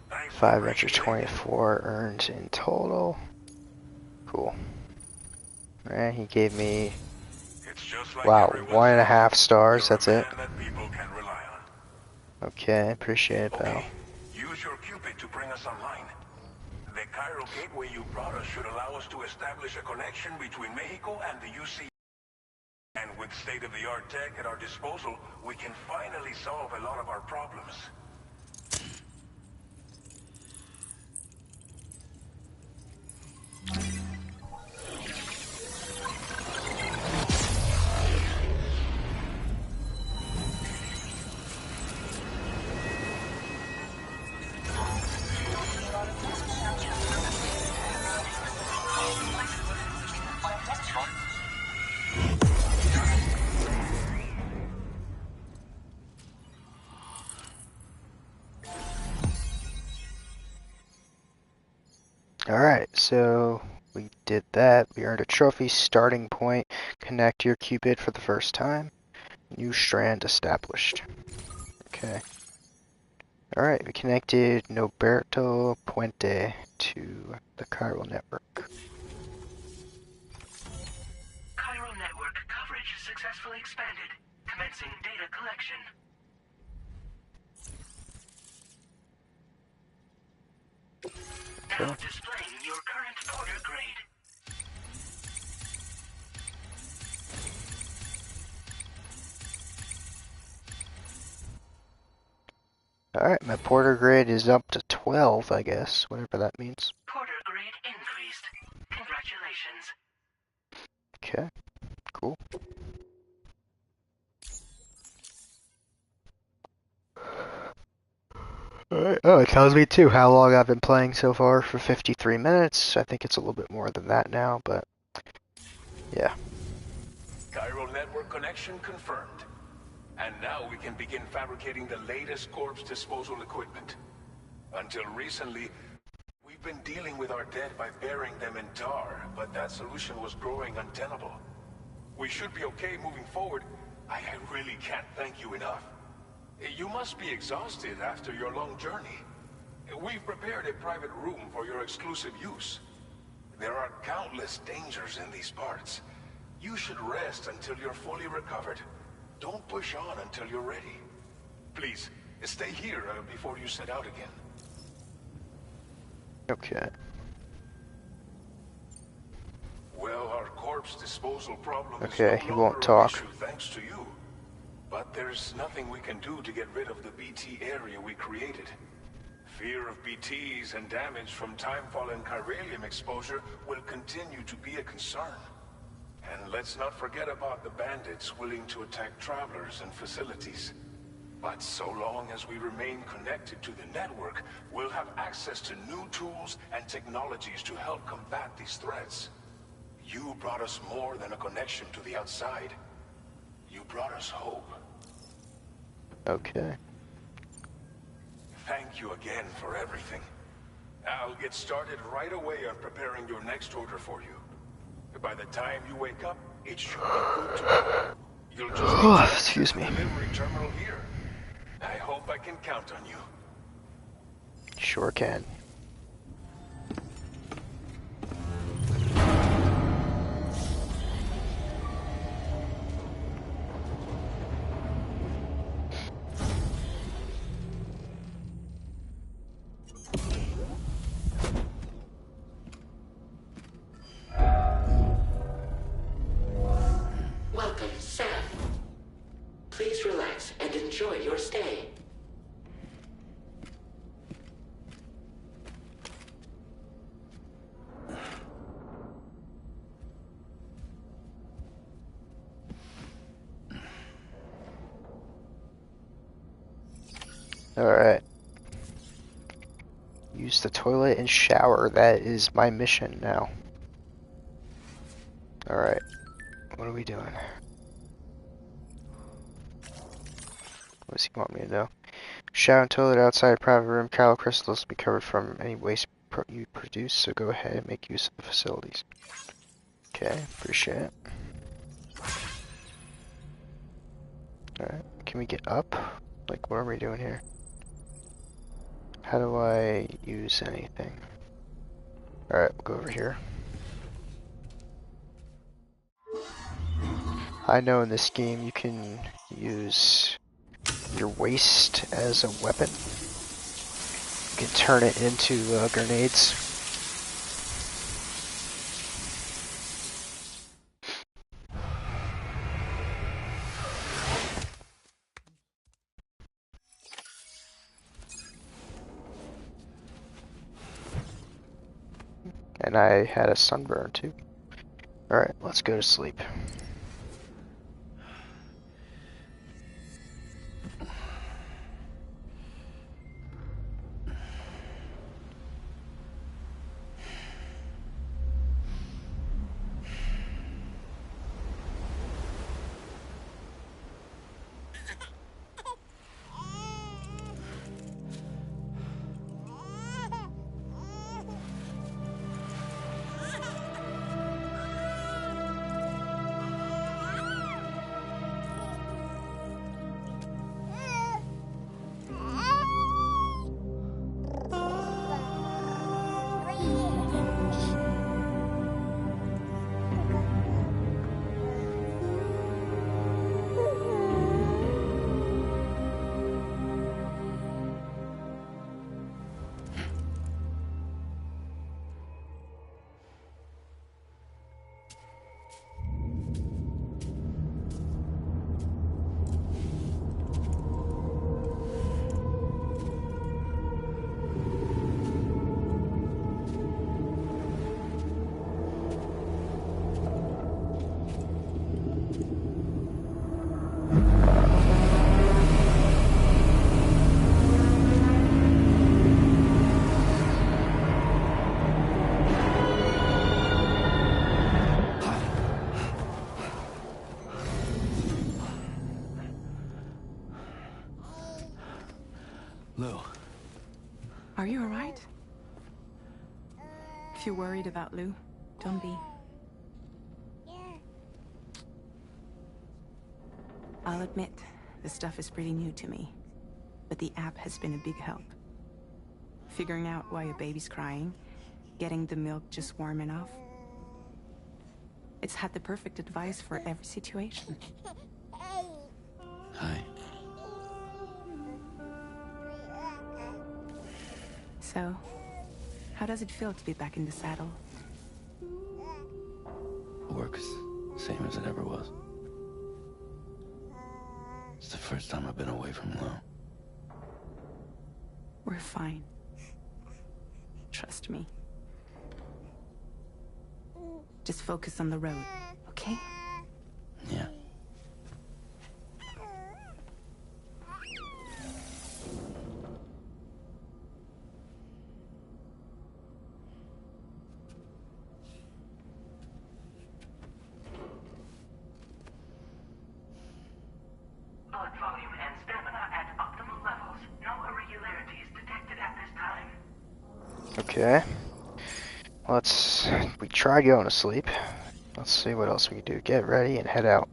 Thanks for 524 earned in total. Cool. Alright, he gave me, It's just like wow, everyone 1.5 says, stars, you're that's a it. man that people can rely on. Okay, appreciate it, pal. Okay, use your Cupid to bring us online. The chiral gateway you brought us should allow us to establish a connection between Mexico and the UC. And with state-of-the-art tech at our disposal, we can finally solve a lot of our problems. Alright, so we did that. We earned a trophy, starting point. Connect your Cupid for the first time. New strand established. Okay. Alright, we connected Noberto Puente to the chiral network. Chiral network coverage successfully expanded. Commencing data collection. Now displaying your current porter grade. Alright, my porter grade is up to 12, I guess, whatever that means. Porter grade increased. Congratulations. Okay, cool. Alright, oh, it tells me too how long I've been playing so far, for 53 minutes. I think it's a little bit more than that now, but yeah. Chiral network connection confirmed. And now we can begin fabricating the latest corpse disposal equipment. Until recently, we've been dealing with our dead by burying them in tar, but that solution was growing untenable. We should be okay moving forward. I really can't thank you enough. You must be exhausted after your long journey. We've prepared a private room for your exclusive use. There are countless dangers in these parts. You should rest until you're fully recovered. Don't push on until you're ready. Please, stay here before you set out again. Okay. Well, our corpse disposal problem Okay, is he no won't longer an talk. issue thanks to you. But there's nothing we can do to get rid of the BT area we created. Fear of BTs and damage from timefall and chiralium exposure will continue to be a concern. And let's not forget about the bandits willing to attack travelers and facilities. But so long as we remain connected to the network, we'll have access to new tools and technologies to help combat these threats. You brought us more than a connection to the outside. You brought us hope. Okay. Thank you again for everything. I'll get started right away on preparing your next order for you. By the time you wake up, it should be good to go. You'll just need to Excuse me. access the delivery terminal here. I hope I can count on you. Sure can. Please relax and enjoy your stay. Alright. Use the toilet and shower. That is my mission now. Alright. What are we doing? What does he want me to know? Shower and toilet outside private room. Kylo crystals will be covered from any waste you produce, so go ahead and make use of the facilities. Okay, appreciate it. Alright, can we get up? Like, what are we doing here? How do I use anything? Alright, we'll go over here. I know in this game you can use your waste as a weapon. You can turn it into grenades. And I had a sunburn too. Alright, let's go to sleep. Lou. Are you alright? If you're worried about Lou, don't be. I'll admit, the stuff is pretty new to me, but the app has been a big help. Figuring out why a baby's crying, getting the milk just warm enough. It's had the perfect advice for every situation. Hi. So, how does it feel to be back in the saddle? Works same as it ever was. It's the first time I've been away from Lou. We're fine. Trust me. Just focus on the road, okay? Yeah. Blood volume and stamina at optimal levels. No irregularities detected at this time. Okay. We tried going to sleep. Let's see what else we can do. Get ready and head out.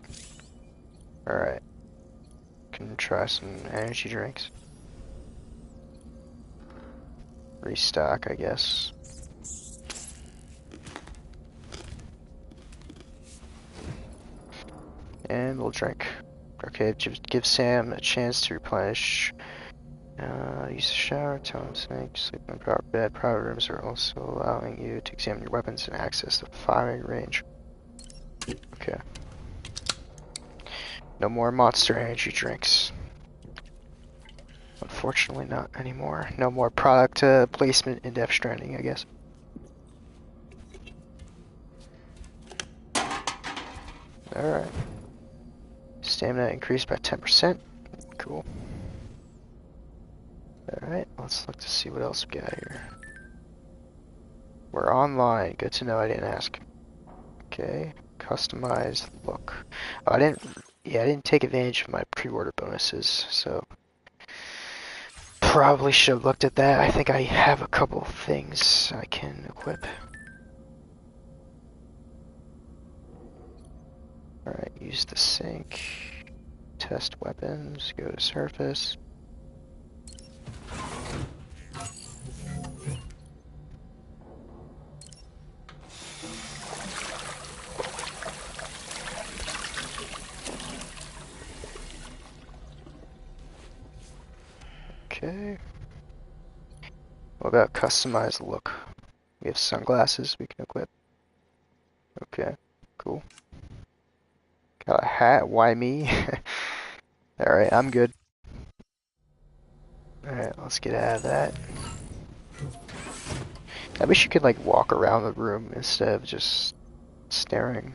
Alright. Can try some energy drinks. Restock, I guess. And we'll drink. Okay, give Sam a chance to replenish. Use the shower, tone snake, sleep in a proper bed. Private rooms are also allowing you to examine your weapons and access the firing range. Okay. No more Monster Energy drinks. Unfortunately, not anymore. No more product placement in Death Stranding, I guess. Alright. Stamina increased by 10%. Cool. Alright, let's look to see what else we got here. We're online. Good to know I didn't ask. Okay. Customize look. Oh, I didn't take advantage of my pre-order bonuses, so probably should have looked at that. I think I have a couple things I can equip. Alright, use the sink. Test weapons. Go to surface. Okay. What about customize look? We have sunglasses we can equip. Okay, cool. Got a hat, why me? Alright, I'm good. Alright, let's get out of that. I wish you could like walk around the room instead of just staring.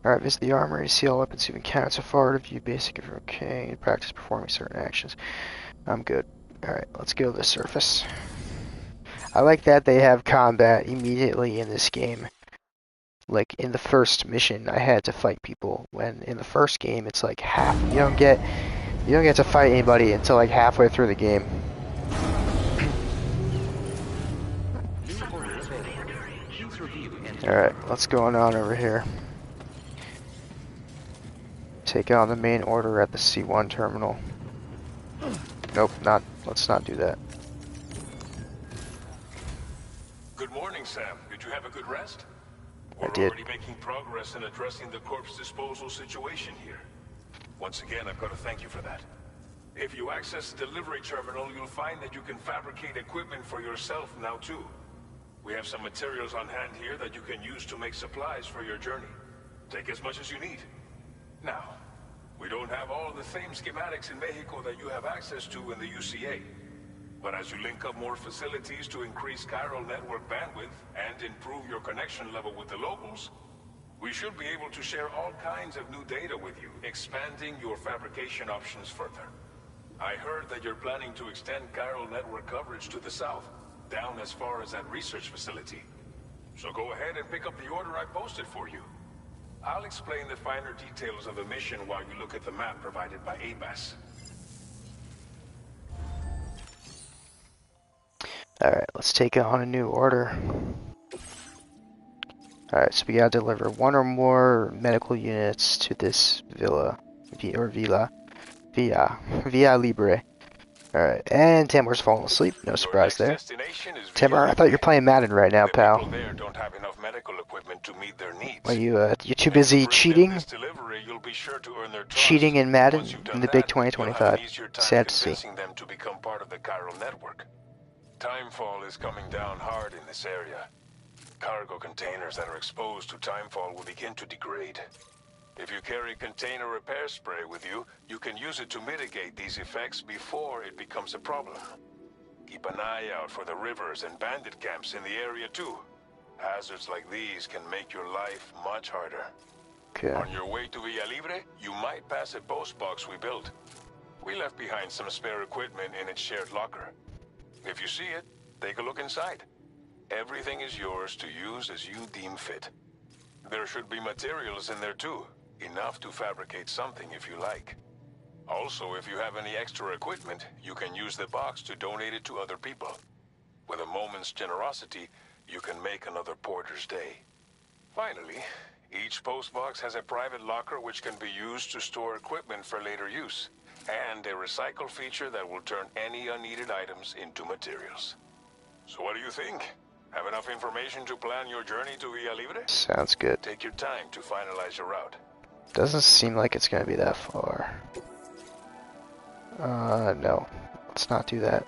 Alright, visit the armory, see all weapons you've encountered so far, review basic if you're okay, and practice performing certain actions. I'm good. Alright, let's go to the surface. I like that they have combat immediately in this game. Like in the first mission, I had to fight people. When in the first game, it's like half. You don't get to fight anybody until like halfway through the game. All right, what's going on over here? Take on the main order at the C1 terminal. Nope, not. Let's not do that. Good morning, Sam. Did you have a good rest? I We're did. already making progress in addressing the corpse disposal situation here. Once again, I've got to thank you for that. If you access the delivery terminal, you'll find that you can fabricate equipment for yourself now too. We have some materials on hand here that you can use to make supplies for your journey. Take as much as you need. Now, we don't have all the same schematics in Mexico that you have access to in the UCA. But as you link up more facilities to increase chiral network bandwidth and improve your connection level with the locals, we should be able to share all kinds of new data with you, expanding your fabrication options further. I heard that you're planning to extend chiral network coverage to the south, down as far as that research facility. So go ahead and pick up the order I posted for you. I'll explain the finer details of the mission while you look at the map provided by ABAS. Alright, let's take on a new order. Alright, so we gotta deliver one or more medical units to this villa. Via Libre. Alright, and Tamar's falling asleep. No surprise there. Tamar, I thought you're playing Madden right now, pal. People there don't have enough medical equipment to meet their needs. Are you too busy cheating? Cheating in Madden in the big 2025. Sad to see. Them to become part of the chiral network. Timefall is coming down hard in this area. Cargo containers that are exposed to timefall will begin to degrade. If you carry container repair spray with you, you can use it to mitigate these effects before it becomes a problem. Keep an eye out for the rivers and bandit camps in the area too. Hazards like these can make your life much harder. Okay. On your way to Villa Libre, you might pass a post box we built. We left behind some spare equipment in its shared locker. If you see it, take a look inside. Everything is yours to use as you deem fit. There should be materials in there too. Enough to fabricate something if you like. Also, if you have any extra equipment, you can use the box to donate it to other people. With a moment's generosity, you can make another porter's day. Finally, each postbox has a private locker which can be used to store equipment for later use, and a recycle feature that will turn any unneeded items into materials. So what do you think? Have enough information to plan your journey to Villa Libre? Sounds good. Take your time to finalize your route. Doesn't seem like it's gonna be that far. No. Let's not do that.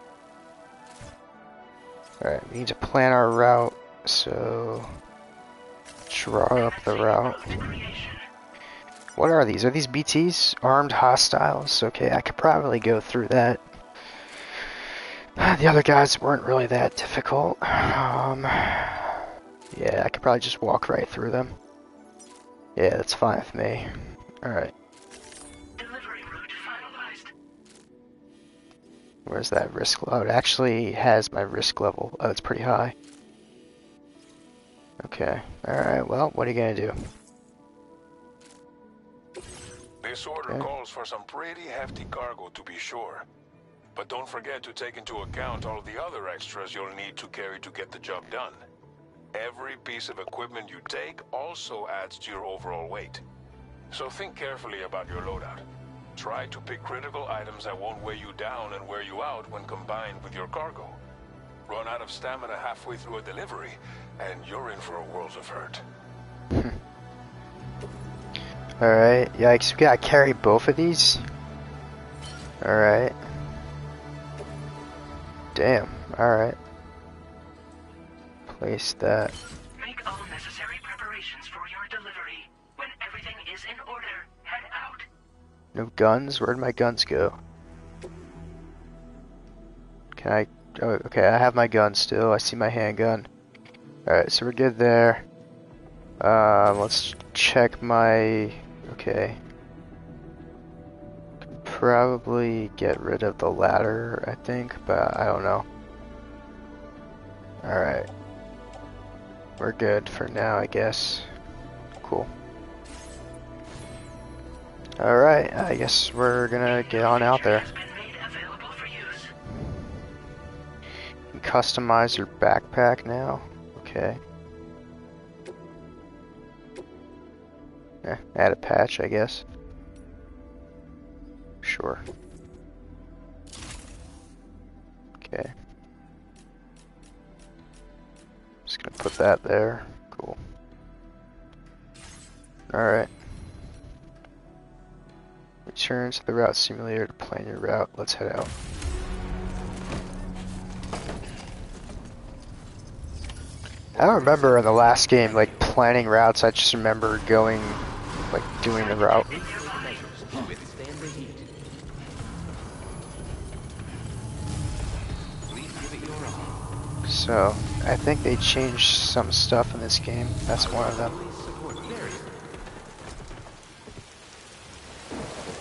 Alright, we need to plan our route, so draw up the route. What are these? Are these BTs? Armed hostiles? Okay, I could probably go through that. The other guys weren't really that difficult. Yeah, I could probably just walk right through them. Yeah, that's fine with me. Alright. Delivery route finalized. Where's that risk level? Oh, it actually has my risk level. Oh, it's pretty high. Okay. Alright, well, what are you gonna do? This order calls for some pretty hefty cargo to be sure. But don't forget to take into account all the other extras you'll need to carry to get the job done. Every piece of equipment you take also adds to your overall weight. So think carefully about your loadout. Try to pick critical items that won't weigh you down and wear you out when combined with your cargo. Run out of stamina halfway through a delivery, and you're in for a world of hurt. Alright, yikes, we gotta carry both of these? Alright. Damn, alright. Place that. Make all necessary preparations for your delivery. When everything is in order, head out. No guns? Where'd my guns go? Can I... Oh, okay, I have my gun still. I see my handgun. Alright, so we're good there. Let's check my... Okay. Probably get rid of the ladder, I think, but I don't know. Alright. We're good for now, I guess. Cool. Alright, I guess we're gonna get on out there. You can customize your backpack now. Okay. Add a patch, I guess. Sure. Okay. Just gonna put that there. Cool. Alright. Return to the route simulator to plan your route. Let's head out. I don't remember in the last game, like, planning routes. I just remember going, like, doing the route. So, I think they changed some stuff in this game. That's one of them.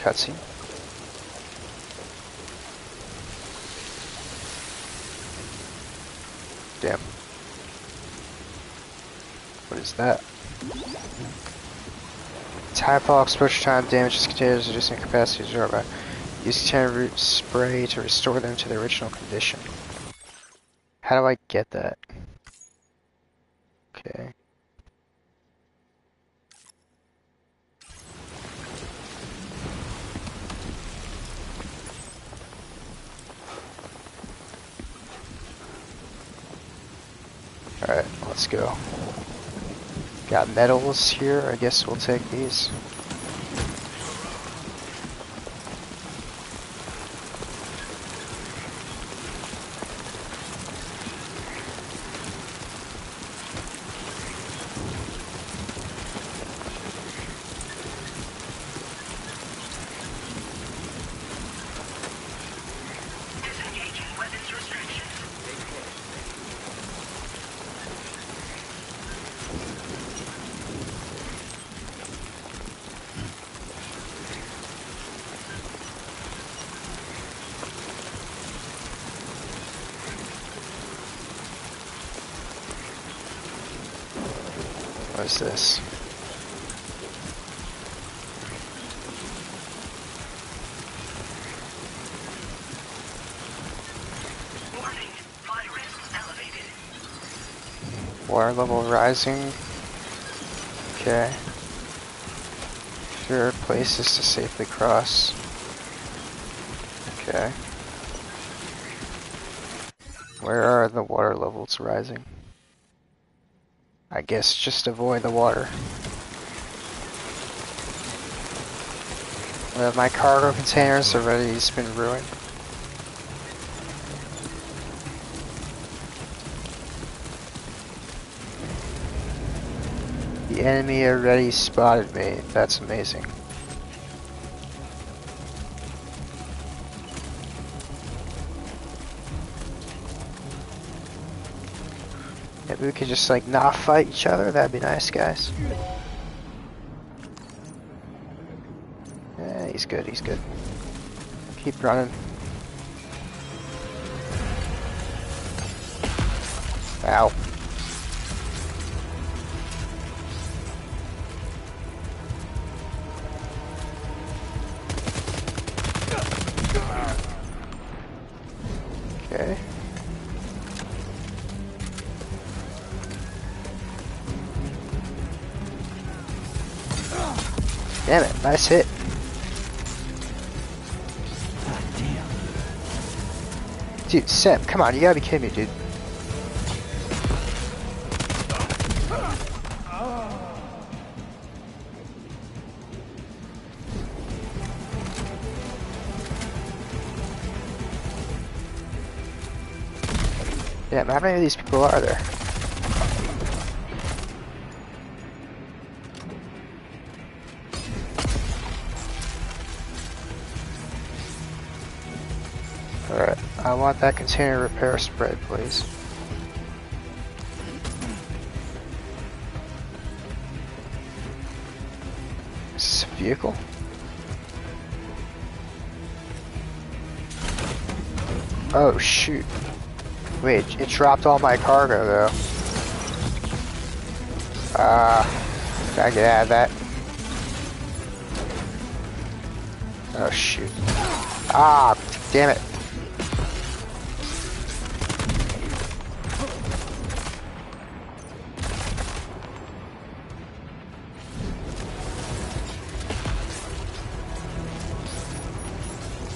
Cutscene. Damn. What is that? Tire fall exposure time damages containers, reducing capacity to absorb. Use container root spray to restore them to their original condition. How do I get that? Okay. Alright, let's go. Got medals here, I guess we'll take these. What is this? Warning, fire risk elevated. Water level rising. Okay. There are places to safely cross. Okay. Where are the water levels rising? I guess just avoid the water. My cargo containers already been ruined. The enemy already spotted me. That's amazing. Maybe we could just like not fight each other. That'd be nice, guys. Yeah, he's good. He's good. Keep running. Ow. Okay. Damn it, nice hit. God damn. Dude, Sam, come on, you gotta be kidding me, dude. Damn, how many of these people are there? Alright, I want that container repair spray, please. Is this a vehicle? Oh shoot. Wait, it dropped all my cargo though. Gotta get out of that. Oh shoot. Ah, damn it.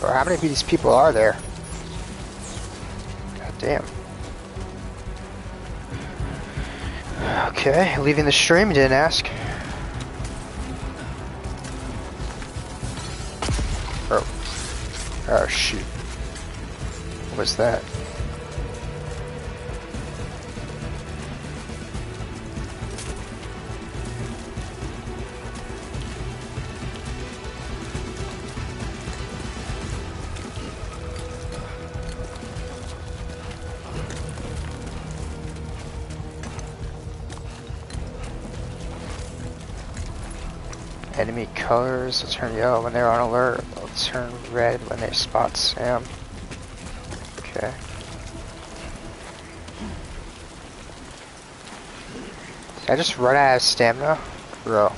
Or how many of these people are there? God damn. Okay, leaving the stream, didn't ask. Oh. Oh shoot. What was that? Enemy colors will turn yellow when they're on alert. They'll turn red when they spot Sam. Okay. Did I just run out of stamina? Bro.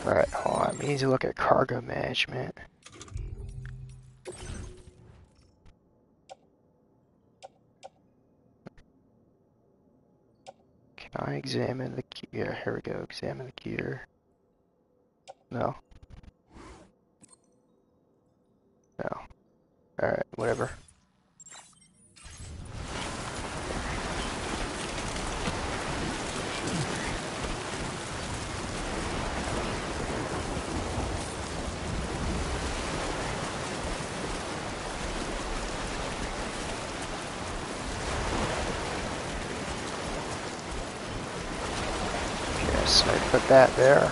Alright, hold on. We need to look at cargo management. Can I examine the key? Yeah, here we go. Examine the gear. No. No. Alright, whatever. Okay, so I put that there.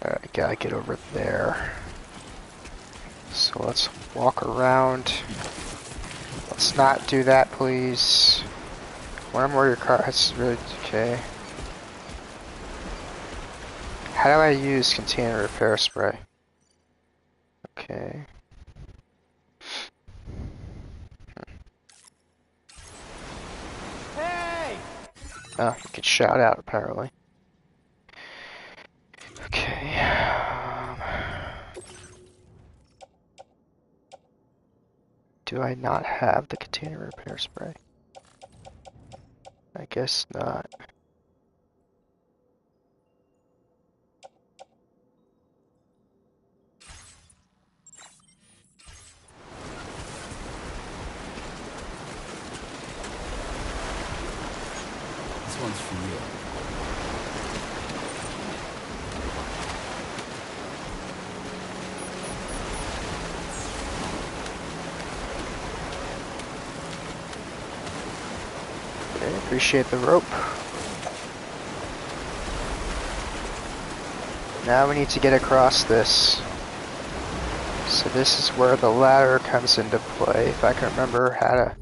Alright, gotta get over there. So let's walk around. Let's not do that, please. One more your car. That's really okay. How do I use container repair spray? Okay. Hey! Oh, you can shout out apparently. Okay. Do I not have the container repair spray? I guess not. This one's for you. Okay, appreciate the rope. Now we need to get across this. So this is where the ladder comes into play, if I can remember how to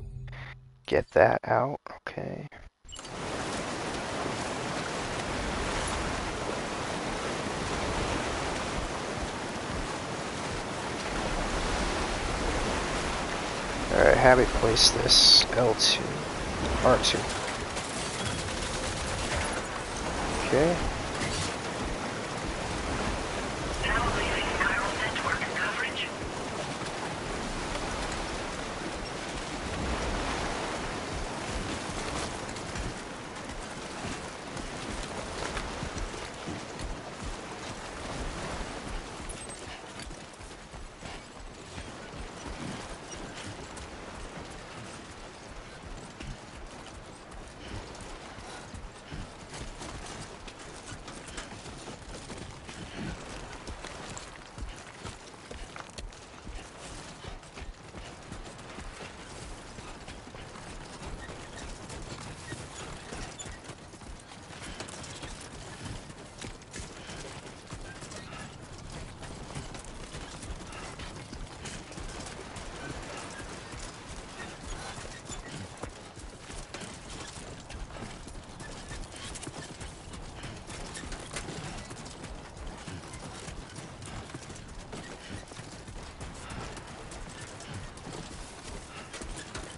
get that out. Okay. Alright, how do we place this? L2. R2. Okay. Now leaving chiral network coverage.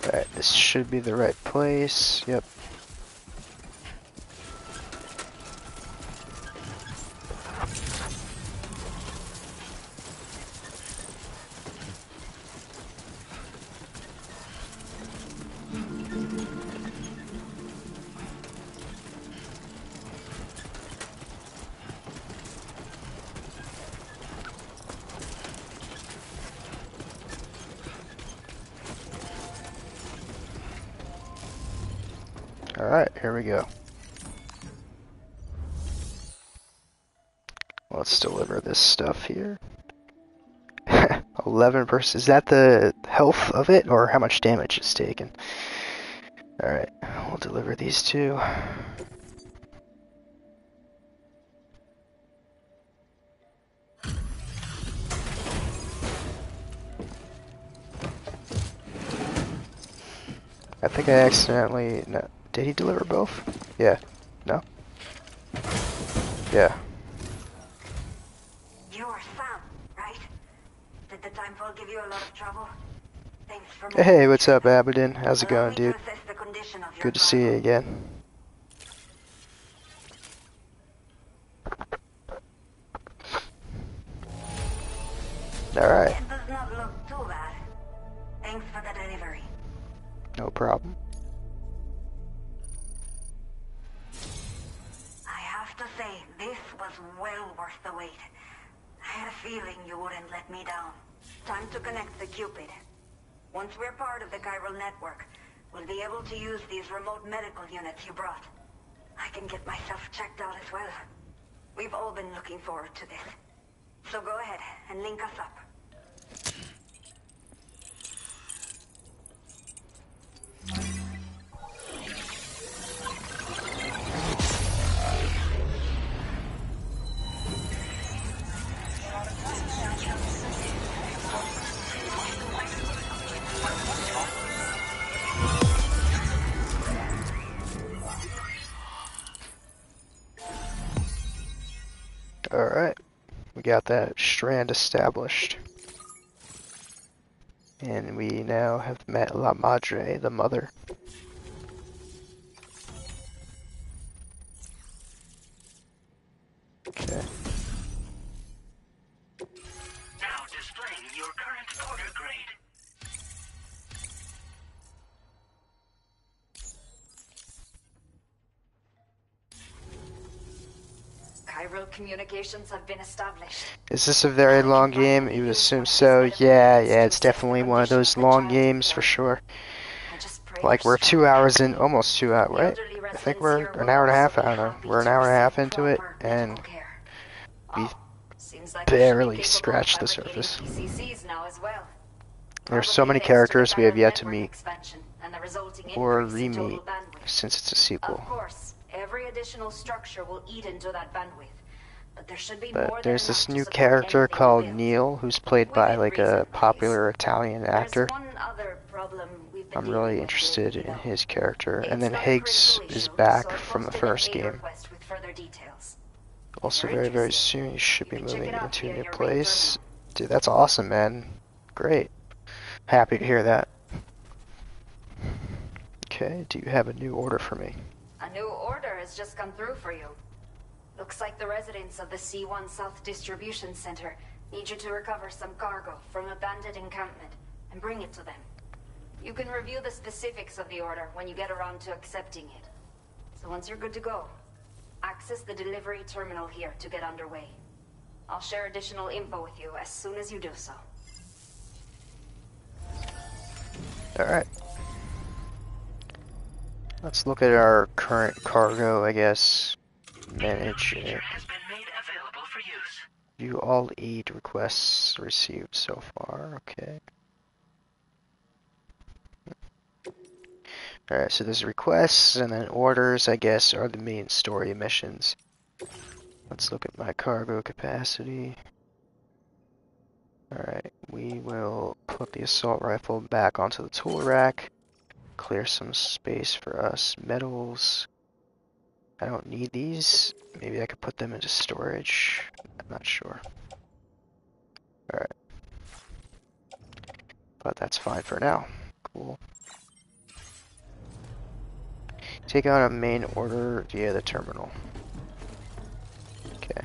Alright, this should be the right place. Yep. Alright, here we go. Let's deliver this stuff here. 11%. Is that the health of it, or how much damage it's taken? Alright, we'll deliver these two. I think I accidentally... No. Did he deliver both? Yeah. No? Yeah. You're Sam, right? Did the timefall give you a lot of trouble? Thanks for Hey, what's up, Aberdeen? How's it Allow going, me to dude? assess the condition of your Good to see you cargo. again. Alright, It does not look too bad. Thanks for the delivery. no problem. I have to say, this was well worth the wait. I had a feeling you wouldn't let me down. Time to connect the Cupid. Once we're part of the chiral network, we'll be able to use these remote medical units you brought. I can get myself checked out as well. We've all been looking forward to this. So go ahead and link us up. Alright, we got that strand established. And we now have met La Madre, the mother. Okay. Now displaying your current order grade. Chiral communications have been established. Is this a very long game? You would assume so. Yeah, it's definitely one of those long games for sure. I just pray Like you're we're strong. 2 hours in, almost 2 hours, The right? elderly I think we're an hour and a half, I don't know. We're an hour and a half into it, and we Seems like we should be barely capable of scratched the fabricating surface. PCCs now as well. There's so Probably many thanks to the characters we have chiral yet to network meet expansion and the resulting or increase in total re-meet bandwidth. since it's a sequel. Of course, every additional structure will eat into that bandwidth, but there should be But more than there's enough this to new support character anything called we build. Neil, who's played by Within like reason, a that is. popular Italian actor. There's one other problem we've been I'm dealing really with interested lately, in though. his character. And It's then not a Higgs critical is issue, back so I from the posted an first aid game. request with further details. If Also you're very, very interested, soon you should be you can check moving it out into a via new your main place. terminal. Dude, that's awesome, man. Great. Happy to hear that. Okay, do you have a new order for me? A new order has just come through for you. Looks like the residents of the C1 South Distribution Center need you to recover some cargo from a bandit encampment and bring it to them. You can review the specifics of the order when you get around to accepting it. So once you're good to go, access the delivery terminal here to get underway. I'll share additional info with you as soon as you do so. Alright. Let's look at our current cargo, I guess. Manage it. Has been made available for use. View all aid requests received so far. Okay. Alright, so there's requests, and then orders, I guess, are the main story missions. Let's look at my cargo capacity. Alright, we will put the assault rifle back onto the tool rack. Clear some space for us. Metals. I don't need these. Maybe I could put them into storage. I'm not sure. Alright. But that's fine for now. Cool. Take out a main order via the terminal. Okay.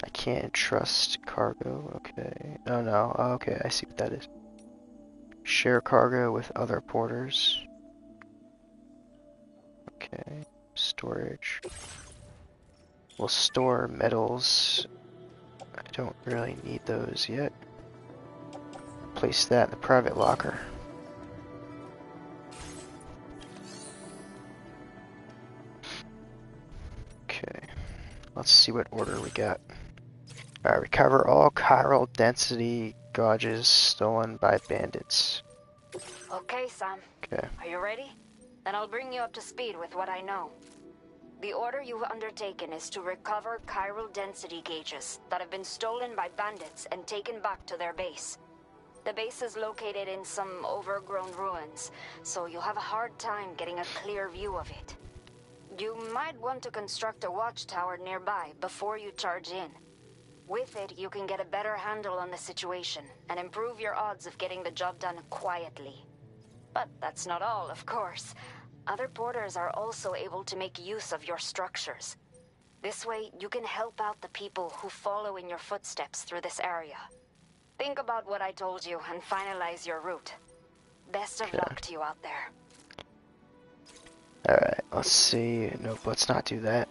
I can't trust cargo. Okay. Oh no. Okay, I see what that is. Share cargo with other porters. Okay. Storage. We'll store metals. I don't really need those yet. Place that in the private locker. Okay. Let's see what order we got. Alright, recover all chiral density gauges stolen by bandits. Okay, Sam. Okay. Are you ready? Then I'll bring you up to speed with what I know. The order you've undertaken is to recover chiral density gauges that have been stolen by bandits and taken back to their base. The base is located in some overgrown ruins, so you'll have a hard time getting a clear view of it. You might want to construct a watchtower nearby before you charge in. With it, you can get a better handle on the situation and improve your odds of getting the job done quietly. But that's not all, of course. Other porters are also able to make use of your structures. This way, you can help out the people who follow in your footsteps through this area. Think about what I told you and finalize your route. Best of luck to you out there. Alright, let's see. Nope, let's not do that.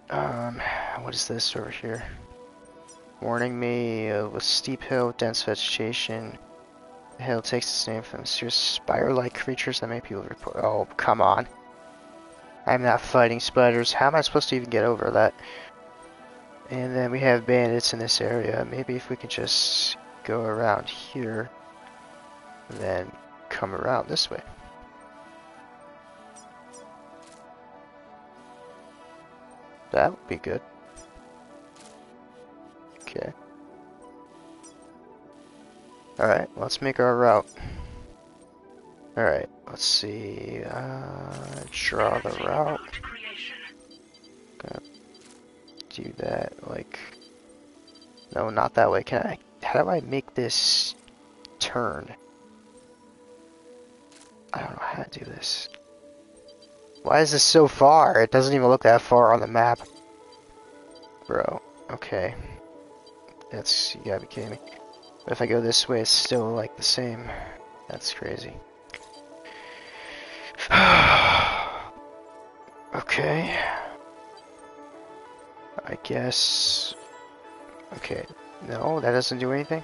What is this over here? Warning me with steep hill, dense vegetation. The hill takes its name from mysterious spider-like creatures that make people report. Oh, come on. I'm not fighting spiders. How am I supposed to even get over that? And then we have bandits in this area. Maybe if we could just go around here, and then come around this way. That would be good. Okay. Alright, let's make our route. Alright, let's see. Draw the route. Gonna do that, like... No, not that way. Can I... How do I make this turn? I don't know how to do this. Why is this so far? It doesn't even look that far on the map. Bro, okay. That's... You gotta be kidding me. But if I go this way, it's still like the same. That's crazy. Okay. I guess... Okay. No, that doesn't do anything?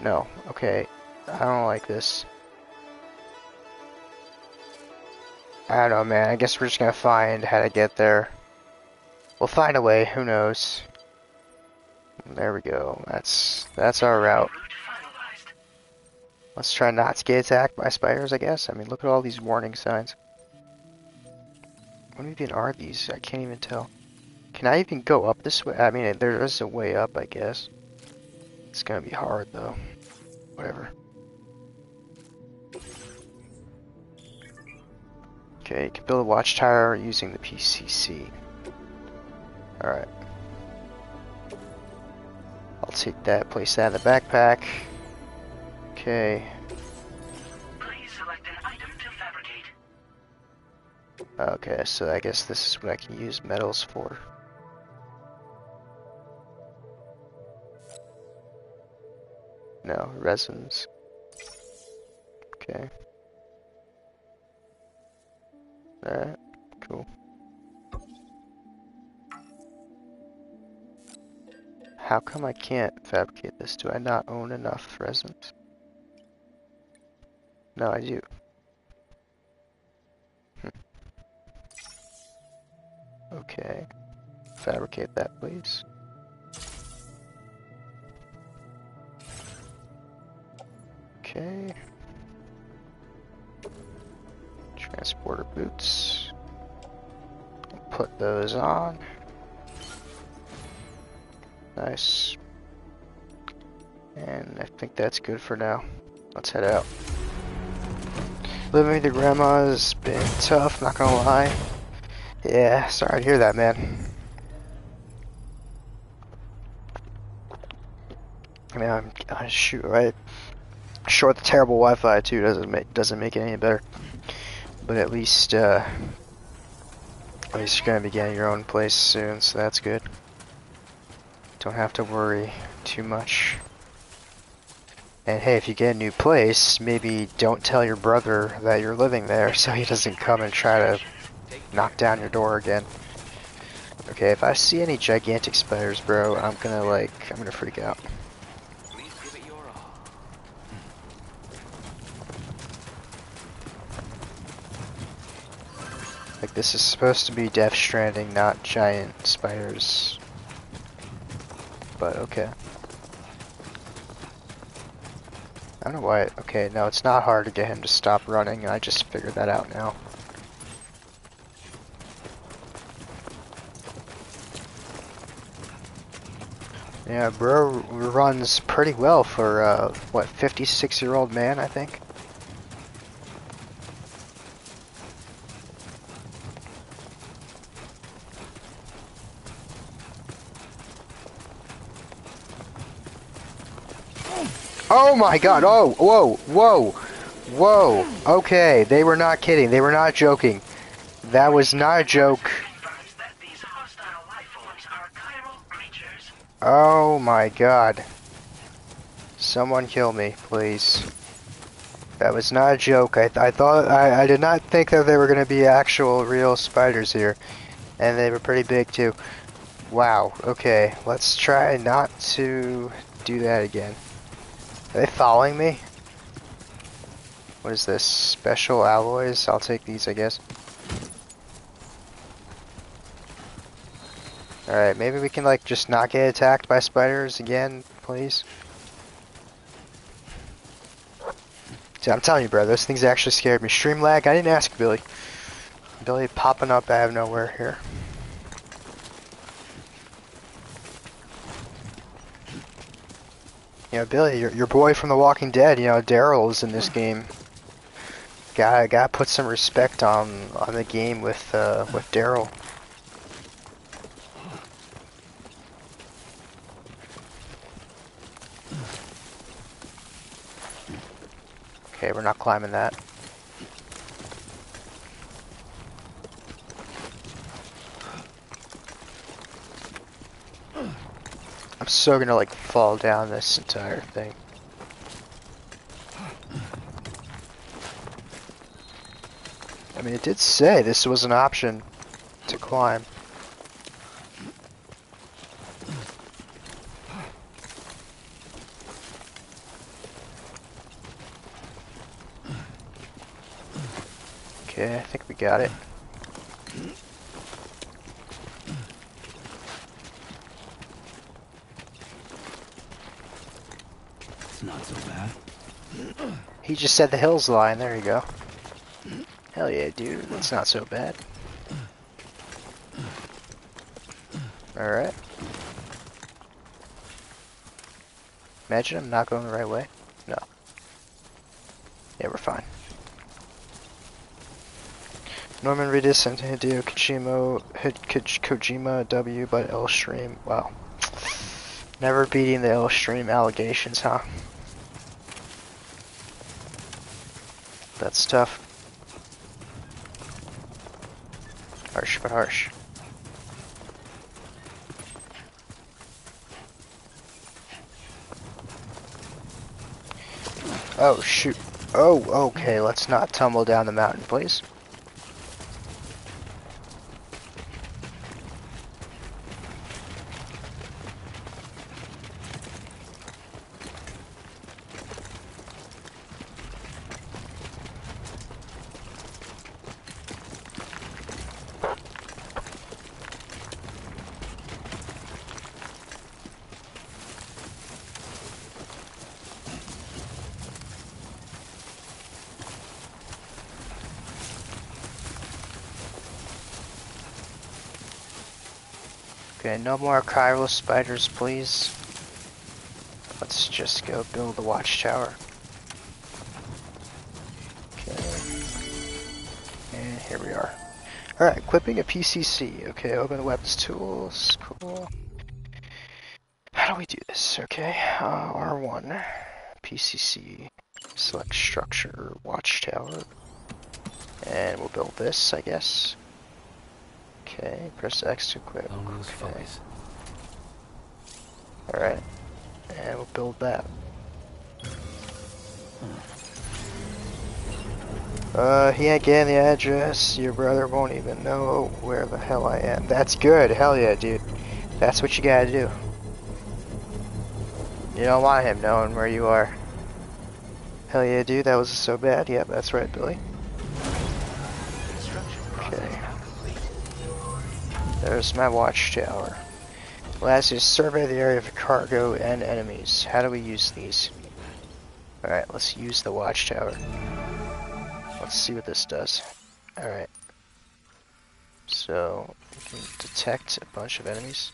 No. Okay. I don't like this. I don't know, man. I guess we're just gonna find how to get there. We'll find a way. Who knows? There we go. That's our route. Let's try not to get attacked by spiders, I guess. I mean, look at all these warning signs. What even are these? I can't even tell. Can I even go up this way? I mean, there is a way up, I guess. It's gonna be hard, though. Whatever. Okay, you can build a watchtower using the PCC. Alright. I'll take that, place that in the backpack. Okay. Please select an item to fabricate. Okay, so I guess this is what I can use metals for. No, resins. Okay. Alright, cool. How come I can't fabricate this? Do I not own enough resins? No, I do. Okay. Fabricate that, please. Okay. Transporter boots. Put those on. Nice. And I think that's good for now. Let's head out. Living with your grandma's been tough, not gonna lie. Yeah, sorry to hear that, man. I mean, shoot, right? Sure, the terrible Wi-Fi too doesn't make it any better. But at least you're gonna be getting your own place soon, so that's good. Don't have to worry too much. And hey, if you get a new place, maybe don't tell your brother that you're living there so he doesn't come and try to knock down your door again. Okay, if I see any gigantic spiders, bro, I'm gonna freak out. Please give it your all. Like, this is supposed to be Death Stranding, not giant spiders. But okay. I don't know why. Okay, no, it's not hard to get him to stop running. I just figured that out now. Yeah, bro runs pretty well for, what, 56-year-old man, I think? Oh my god, oh, whoa, whoa, whoa. Okay, they were not kidding, they were not joking. That was not a joke. Oh my god. Someone kill me, please. That was not a joke. I did not think that there were going to be actual real spiders here. And they were pretty big too. Wow, okay. Let's try not to do that again. Are they following me? What is this? Special alloys? I'll take these, I guess. Alright, maybe we can like just not get attacked by spiders again, please. See, I'm telling you, bro, those things actually scared me. Stream lag? I didn't ask Billy. Billy popping up out of nowhere here. You know, Billy, your boy from The Walking Dead, you know, Daryl is in this game. Gotta put some respect on the game with Daryl. Okay, we're not climbing that. I'm so gonna like fall down this entire thing. I mean, it did say this was an option to climb. Okay, I think we got it. It's not so bad. He just said the hill's lying. There you go. Hell yeah, dude. That's not so bad. Alright. Imagine I'm not going the right way. No. Yeah, we're fine. Norman Reedus and Hideo Kojima W by L Stream. Wow. Never beating the L Stream allegations, huh? That's tough. Harsh but harsh. Oh shoot. Oh, okay, let's not tumble down the mountain, please. Okay, no more chiral spiders, please. Let's just go build the watchtower. Okay. And here we are. Alright, equipping a PCC. Okay, open the weapons tools. Cool. How do we do this? Okay, R1. PCC. Select structure, watchtower. And we'll build this, I guess. Okay, press X to equip. Don't lose Okay. focus. Alright. And we'll build that. He ain't getting the address. Your brother won't even know where the hell I am. That's good. Hell yeah, dude. That's what you gotta do. You don't want him knowing where you are. Hell yeah, dude. That was so bad. Yep, that's right, Billy. Okay. There's my watchtower. Last is survey the area for cargo and enemies. How do we use these? Alright, let's use the watchtower. Let's see what this does. Alright. So, we can detect a bunch of enemies.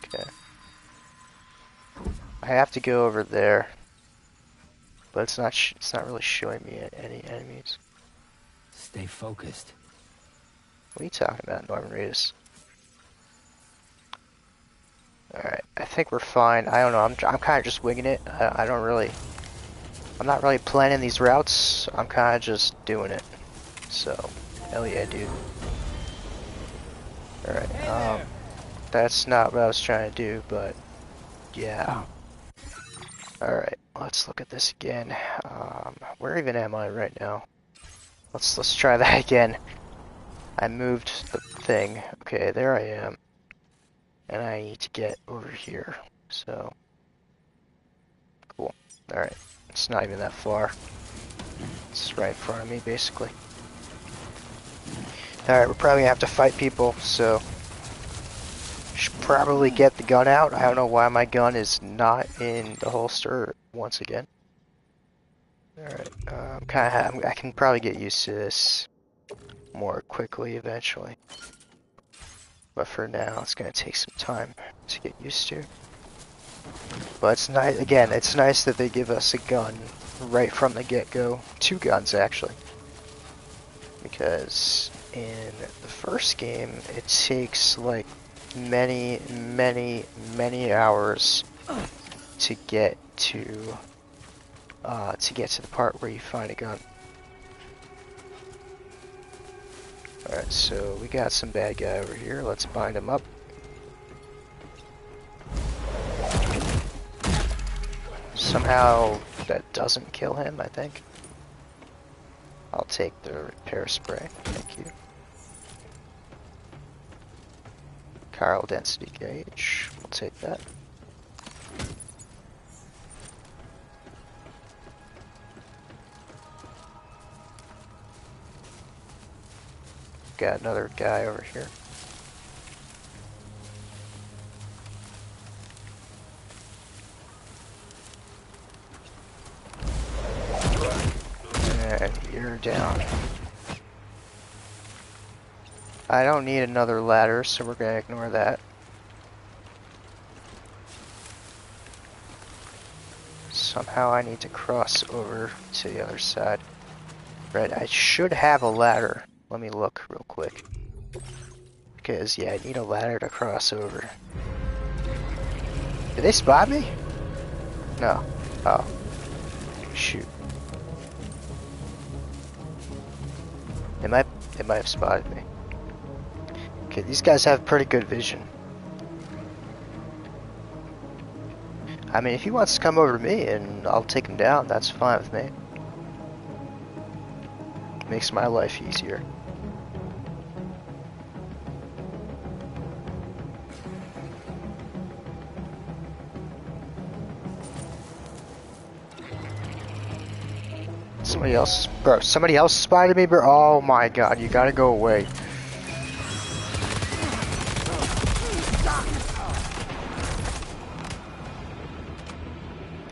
Okay. I have to go over there. But it's not really showing me any enemies. Stay focused. What are you talking about, Norman Reedus? Alright, I think we're fine. I don't know, I'm kind of just winging it. I'm not really planning these routes. I'm kind of just doing it. So, hell yeah, dude. Alright, that's not what I was trying to do, but yeah. Alright, let's look at this again. Where even am I right now? Let's try that again. I moved the thing. Okay, there I am. And I need to get over here. So, cool. Alright, it's not even that far. It's right in front of me, basically. Alright, we're probably gonna have to fight people, so should probably get the gun out. I don't know why my gun is not in the holster once again. Alright, I can probably get used to this more quickly eventually. But for now, it's gonna take some time to get used to. But it's nice, again, it's nice that they give us a gun right from the get-go. 2 guns, actually. Because in the first game, it takes like many hours to get to the part where you find a gun. Alright, so we got some bad guy over here. Let's bind him up. Somehow that doesn't kill him, I think. I'll take the repair spray. Thank you. Chiral density gauge. We'll take that. got another guy over here. And you're down. I don't need another ladder, so we're gonna ignore that. Somehow I need to cross over to the other side. Right, I should have a ladder. Let me look real quick. Because, yeah, I need a ladder to cross over. Did they spot me? No. Oh. Shoot. They might have spotted me. Okay, these guys have pretty good vision. I mean, if he wants to come over to me and I'll take him down, that's fine with me. Makes my life easier. Somebody else, bro, somebody else spotted me, bro. Oh my god, you gotta go away.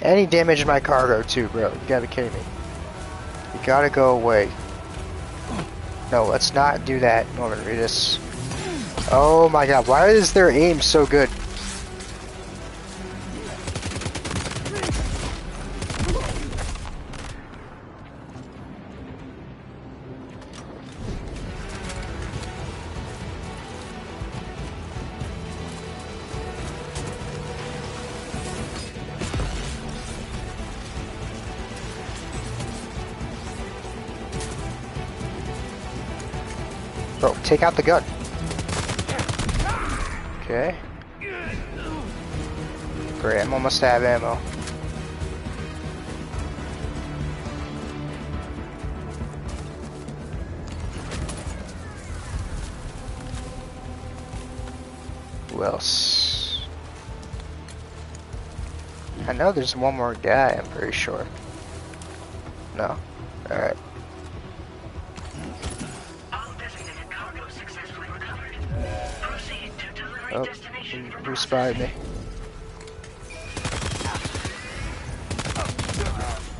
And he damaged my cargo too, bro. You gotta be kidding me. You gotta go away. No, let's not do that, Norman Reedus. Oh my god, why is their aim so good? Bro, take out the gun. Okay. Great, I'm almost out of ammo. Who else? I know there's one more guy, I'm pretty sure. No? Alright. Oh, who spotted me?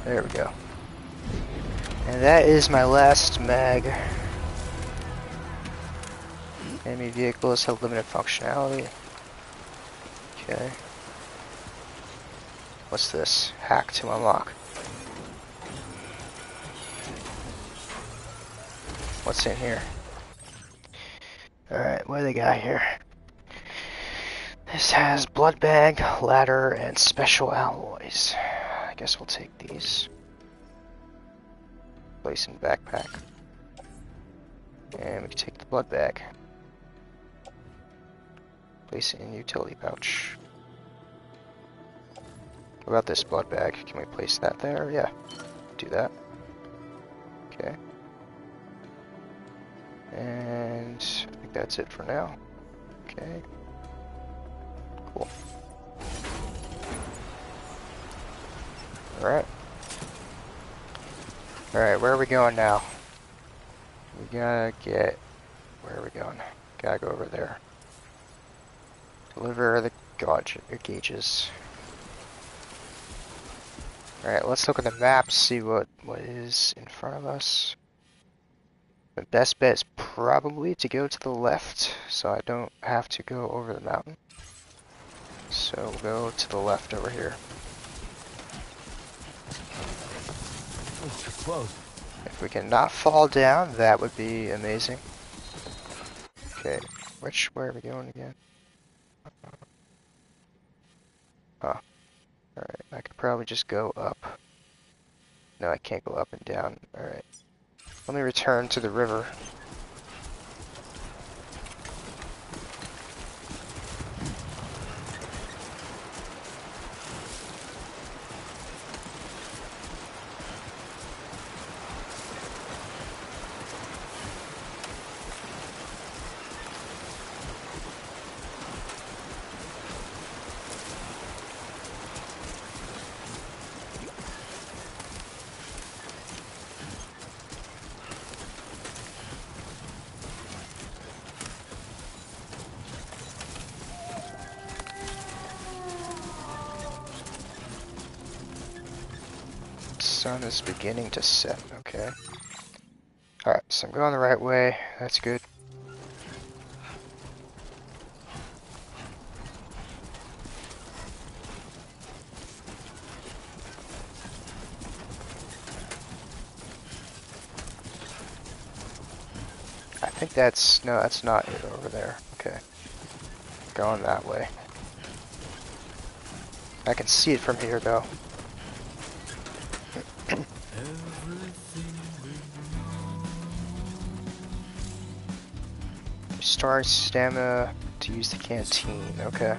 There we go. And that is my last mag. Enemy vehicles have limited functionality. Okay. What's this? Hack to unlock. What's in here? Alright, what do they got here? This has blood bag, ladder, and special alloys. I guess we'll take these. Place in backpack. And we can take the blood bag. Place it in utility pouch. What about this blood bag? Can we place that there? Yeah. Do that. Okay. And I think that's it for now. Okay. Cool. Alright. Alright, where are we going now? We gotta get... Where are we going? Gotta go over there. Deliver the gauges. Alright, let's look at the map, see what is in front of us. The best bet is probably to go to the left, so I don't have to go over the mountain. So we'll go to the left over here. Oh, close. If we can not fall down, that would be amazing. Okay, where are we going again? Oh, alright, I could probably just go up. No, I can't go up and down. Alright. Let me return to the river. Sun is beginning to set. Okay. Alright, so I'm going the right way. That's good. I think that's... no, that's not it over there. Okay. Going that way. I can see it from here, though. Restoring stamina to use the canteen. Okay.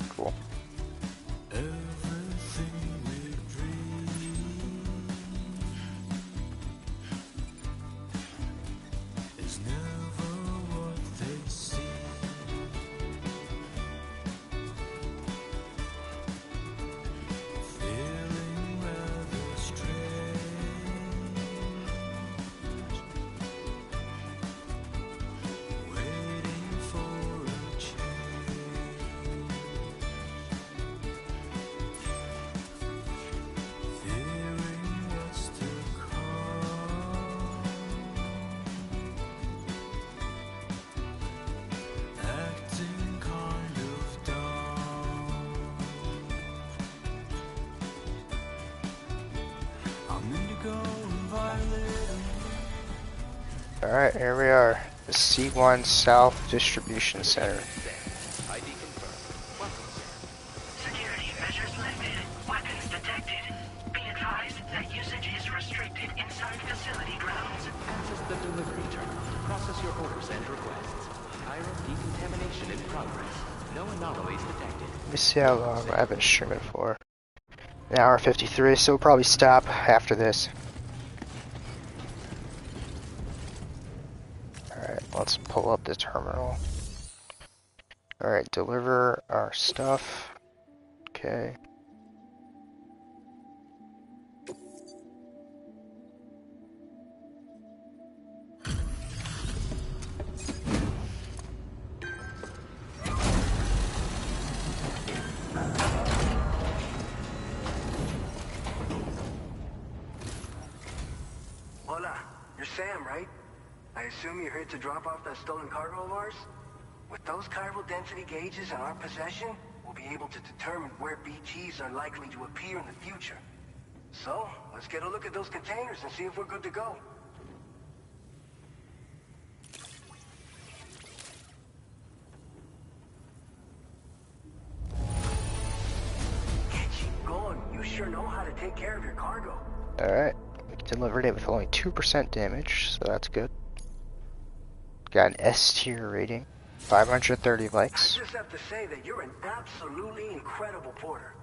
Cool. Alright, here we are. The C1 South Distribution Center. ID confirmed. Welcome, sir. Security measures lifted. Weapons detected. Be advised that usage is restricted inside facility grounds. Access the delivery terminal to process your orders and requests. Chiral decontamination in progress. No anomalies detected. Let me see how long I've been streaming for. An hour 53, so we'll probably stop after this. Alright, let's pull up the terminal. Alright, deliver our stuff. Okay. Hola, you're Sam, right? I assume you're here to drop off that stolen cargo of ours? With those chiral density gauges in our possession, we'll be able to determine where BTs are likely to appear in the future. So, let's get a look at those containers and see if we're good to go. Get you going. You sure know how to take care of your cargo. Alright. We delivered it with only 2% damage, so that's good. Got an S tier rating. 530 likes. I just have to say that you're an absolutely incredible porter.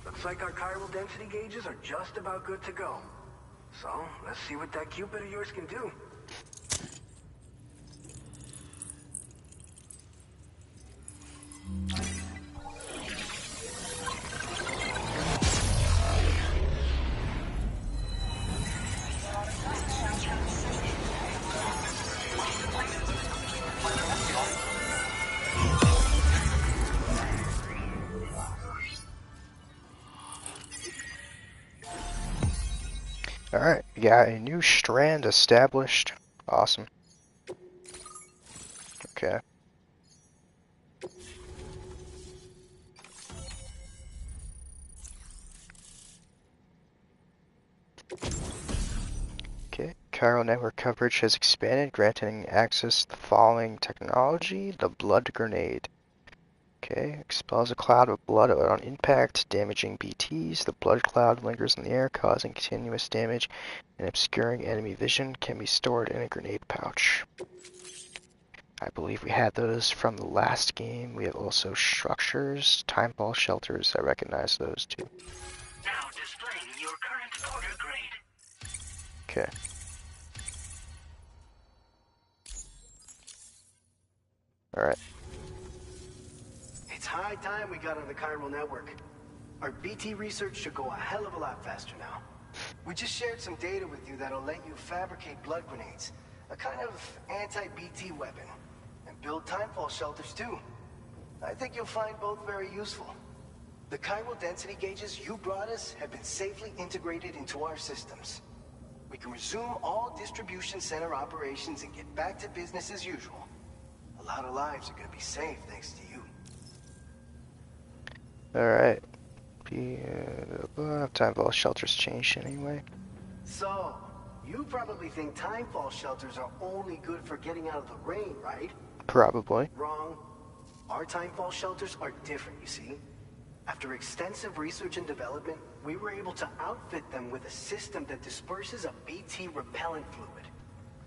Looks like our chiral density gauges are just about good to go. So, let's see what that Cupid of yours can do. Alright, we got a new strand established. Awesome. Okay. Okay, chiral network coverage has expanded, granting access to the following technology: the blood grenade. Okay, expels a cloud of blood on impact, damaging BTs. The blood cloud lingers in the air, causing continuous damage and obscuring enemy vision. Can be stored in a grenade pouch. I believe we had those from the last game. We have also structures, timefall shelters. I recognize those too. Now displaying your current order grade. Okay. Alright. It's high time we got on the chiral network. Our BT research should go a hell of a lot faster now. We just shared some data with you that'll let you fabricate blood grenades, a kind of anti-BT weapon, and build timefall shelters too. I think you'll find both very useful. The chiral density gauges you brought us have been safely integrated into our systems. We can resume all distribution center operations and get back to business as usual. A lot of lives are going to be saved thanks to you. Alright. Timefall shelters changed anyway. So, you probably think timefall shelters are only good for getting out of the rain, right? Probably. Wrong. Our timefall shelters are different, you see. After extensive research and development, we were able to outfit them with a system that disperses a BT repellent fluid.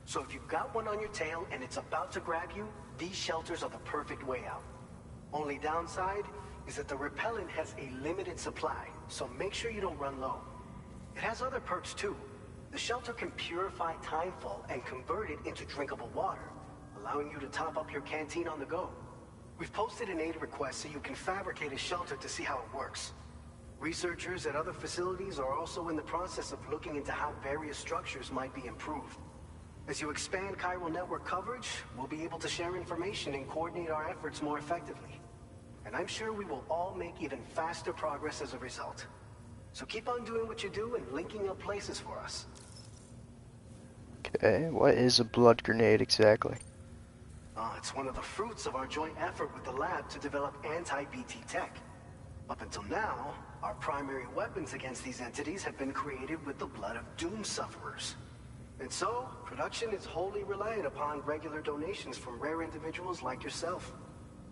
So if you've got one on your tail and it's about to grab you, these shelters are the perfect way out. Only downside is that the repellent has a limited supply, so make sure you don't run low. It has other perks too. The shelter can purify timefall and convert it into drinkable water, allowing you to top up your canteen on the go. We've posted an aid request so you can fabricate a shelter to see how it works. Researchers at other facilities are also in the process of looking into how various structures might be improved. As you expand chiral network coverage, we'll be able to share information and coordinate our efforts more effectively. And I'm sure we will all make even faster progress as a result. So keep on doing what you do and linking up places for us. Okay, what is a blood grenade exactly? It's one of the fruits of our joint effort with the lab to develop anti-BT tech. Up until now, our primary weapons against these entities have been created with the blood of doom sufferers. And so, production is wholly reliant upon regular donations from rare individuals like yourself.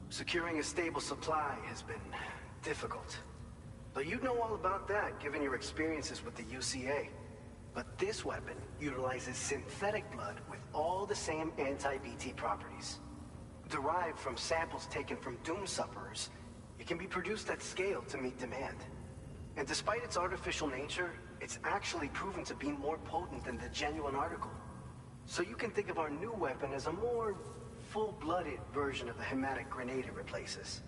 Securing a stable supply has been difficult. Though you know all about that, given your experiences with the UCA. But this weapon utilizes synthetic blood with all the same anti-BT properties. Derived from samples taken from doom sufferers, it can be produced at scale to meet demand. And despite its artificial nature, it's actually proven to be more potent than the genuine article. So you can think of our new weapon as a more full-blooded version of the hematic grenade it replaces.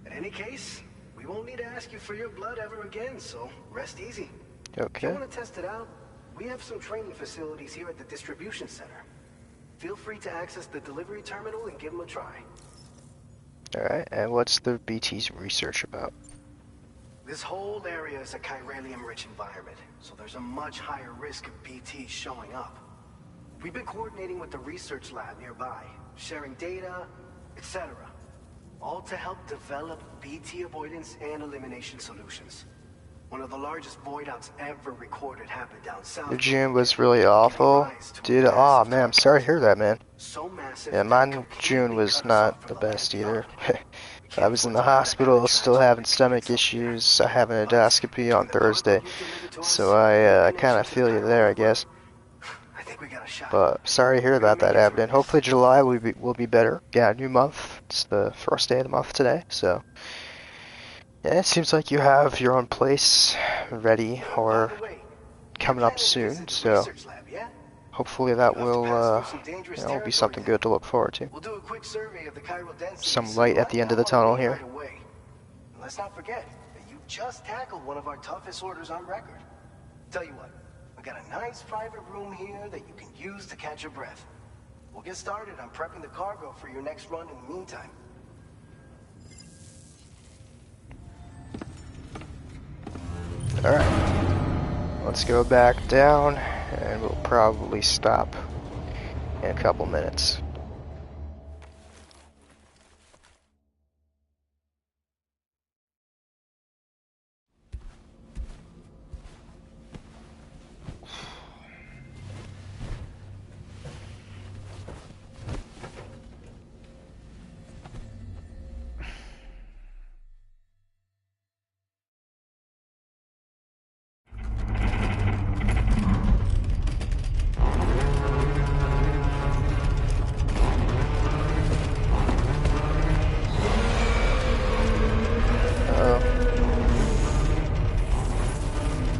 In any case, we won't need to ask you for your blood ever again, so rest easy. If you Okay. want to test it out, we have some training facilities here at the distribution center. Feel free to access the delivery terminal and give them a try. Alright, and what's the BT's research about? This whole area is a chiralium-rich environment, so there's a much higher risk of BTs showing up. We've been coordinating with the research lab nearby, sharing data, etc. All to help develop BT avoidance and elimination solutions. One of the largest void outs ever recorded happened down south. June was really awful. Dude, oh man, I'm sorry to hear that, man. So massive Yeah, that it mine completely June was cut us not off from the the land best either. beyond. I was in the hospital, still having stomach issues. I have an endoscopy on Thursday, so I kind of feel you there, I guess. I think we got a shot. But sorry to hear about that, Abden. Hopefully July will be better. Yeah, new month. It's the first day of the month today, so yeah, it seems like you have your own place ready or coming up soon. So hopefully that will be something good to look forward to. We'll do a quick survey of the chiral density. Some light at the end of the tunnel here. And let's not forget that you just tackled one of our toughest orders on record. Tell you what, we got a nice private room here that you can use to catch your breath. We'll get started on prepping the cargo for your next run in the meantime. Alright, let's go back down, and we'll probably stop in a couple minutes.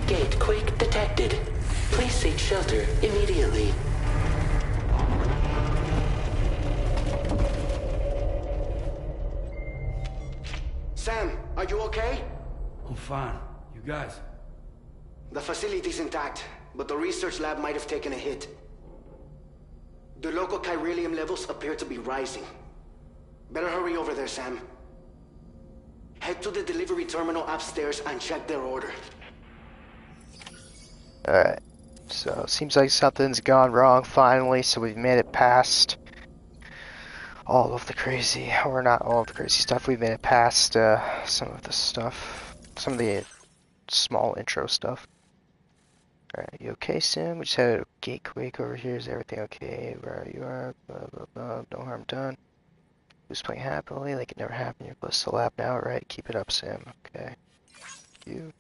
Gate quake detected. Please seek shelter immediately. Sam, are you okay? I'm fine. You guys? The facility's intact, but the research lab might have taken a hit. The local chiralium levels appear to be rising. Better hurry over there, Sam. Head to the delivery terminal upstairs and check their order. Alright. So, seems like something's gone wrong finally, so we've made it past all of the crazy, or not all of the crazy stuff, we've made it past some of the stuff, some of the small intro stuff. Alright, you okay, Sim? We just had a gatequake over here. Is everything okay? Where you are? Blah, blah, blah. No harm done. Who's playing happily? Like it never happened. You're close to the lab now, right? Keep it up, Sam. Okay. You.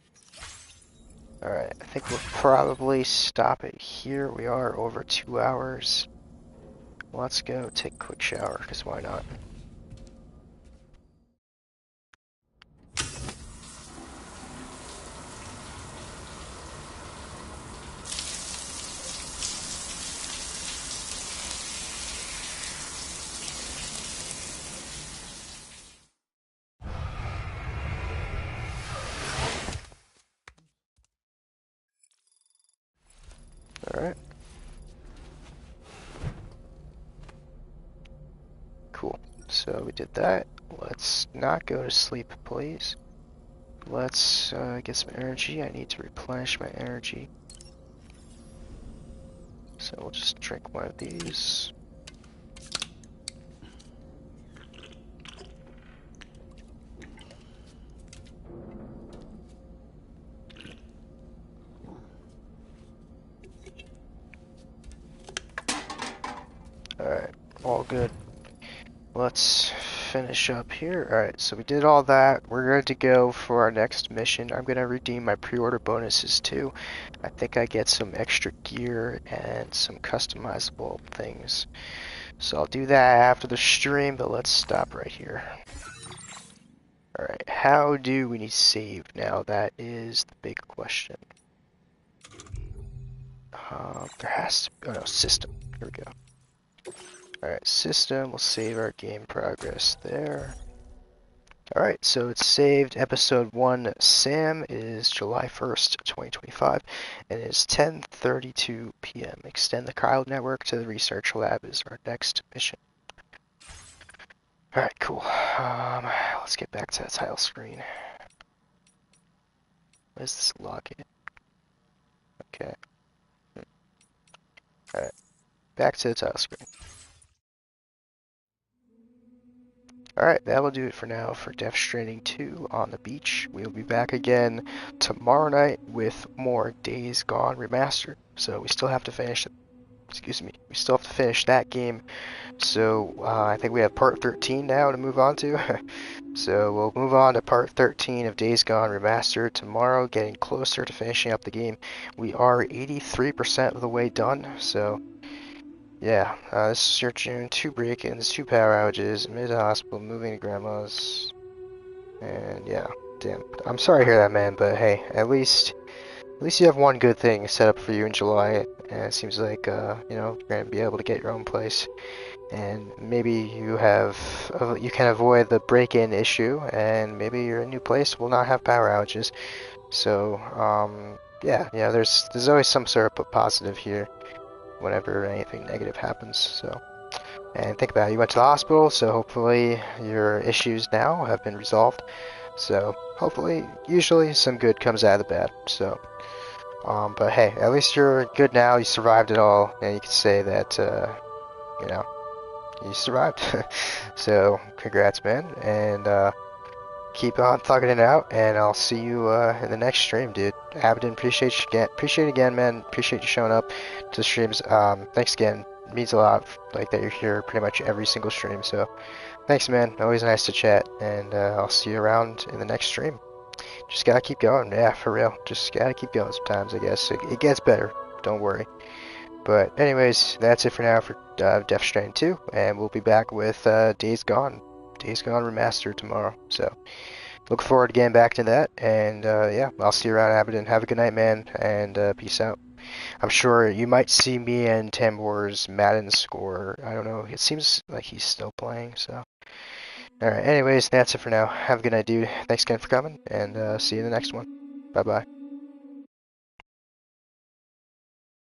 Alright, I think we'll probably stop it here. We are over 2 hours. Let's go take a quick shower, because why not? Alright. Cool. So we did that. Let's not go to sleep, please. Let's get some energy. I need to replenish my energy. So we'll just drink one of these. Alright, all good. Let's finish up here. Alright, so we did all that. We're ready to go for our next mission. I'm going to redeem my pre-order bonuses too. I think I get some extra gear and some customizable things. So I'll do that after the stream, but let's stop right here. Alright, how do we need to save now? That is the big question. There has to be, oh no, system. Here we go. Alright, system, we'll save our game progress there. Alright, so it's saved. Episode 1, Sam, is July 1st, 2025, and it's 10:32 p.m. Extend the child network to the research lab is our next mission. Alright, cool. Let's get back to the title screen. What is this login? Okay. Alright, back to the title screen. Alright, that will do it for now for Death Stranding 2 on the beach. We'll be back again tomorrow night with more Days Gone Remastered. So we still have to finish, excuse me, we still have to finish that game. So I think we have part 13 now to move on to. So we'll move on to part 13 of Days Gone Remastered tomorrow, getting closer to finishing up the game. We are 83% of the way done, so yeah, this is your June. 2 break-ins, 2 power outages, admitted to the hospital, moving to grandma's, and yeah, damn. I'm sorry to hear that, man, but hey, at least you have one good thing set up for you in July, and it seems like, you know, you're gonna be able to get your own place, and maybe you can avoid the break-in issue, and maybe your new place will not have power outages. So, yeah, there's always some sort of positive here whenever anything negative happens. So, and think about it, you went to the hospital, so hopefully your issues now have been resolved. So hopefully, usually some good comes out of the bad. So, but hey, at least you're good now. You survived it all, and you can say that you know, you survived. So congrats, man, and keep on thugging it out, and I'll see you in the next stream, dude. Abden, appreciate it again, man. Appreciate you showing up to the streams. Thanks again. It means a lot, like that you're here pretty much every single stream. So, thanks, man. Always nice to chat, and I'll see you around in the next stream. Just gotta keep going, yeah, for real. Just gotta keep going sometimes, I guess. It gets better. Don't worry. But anyways, that's it for now for Death Stranding 2, and we'll be back with Days Gone Remastered tomorrow. So. Look forward to getting back to that, and yeah, I'll see you around, Aberdeen. Have a good night, man, and peace out. I'm sure you might see me and Tambor's Madden score. I don't know, it seems like he's still playing, so. Alright, anyways, that's it for now. Have a good night, dude. Thanks again for coming, and see you in the next one. Bye-bye.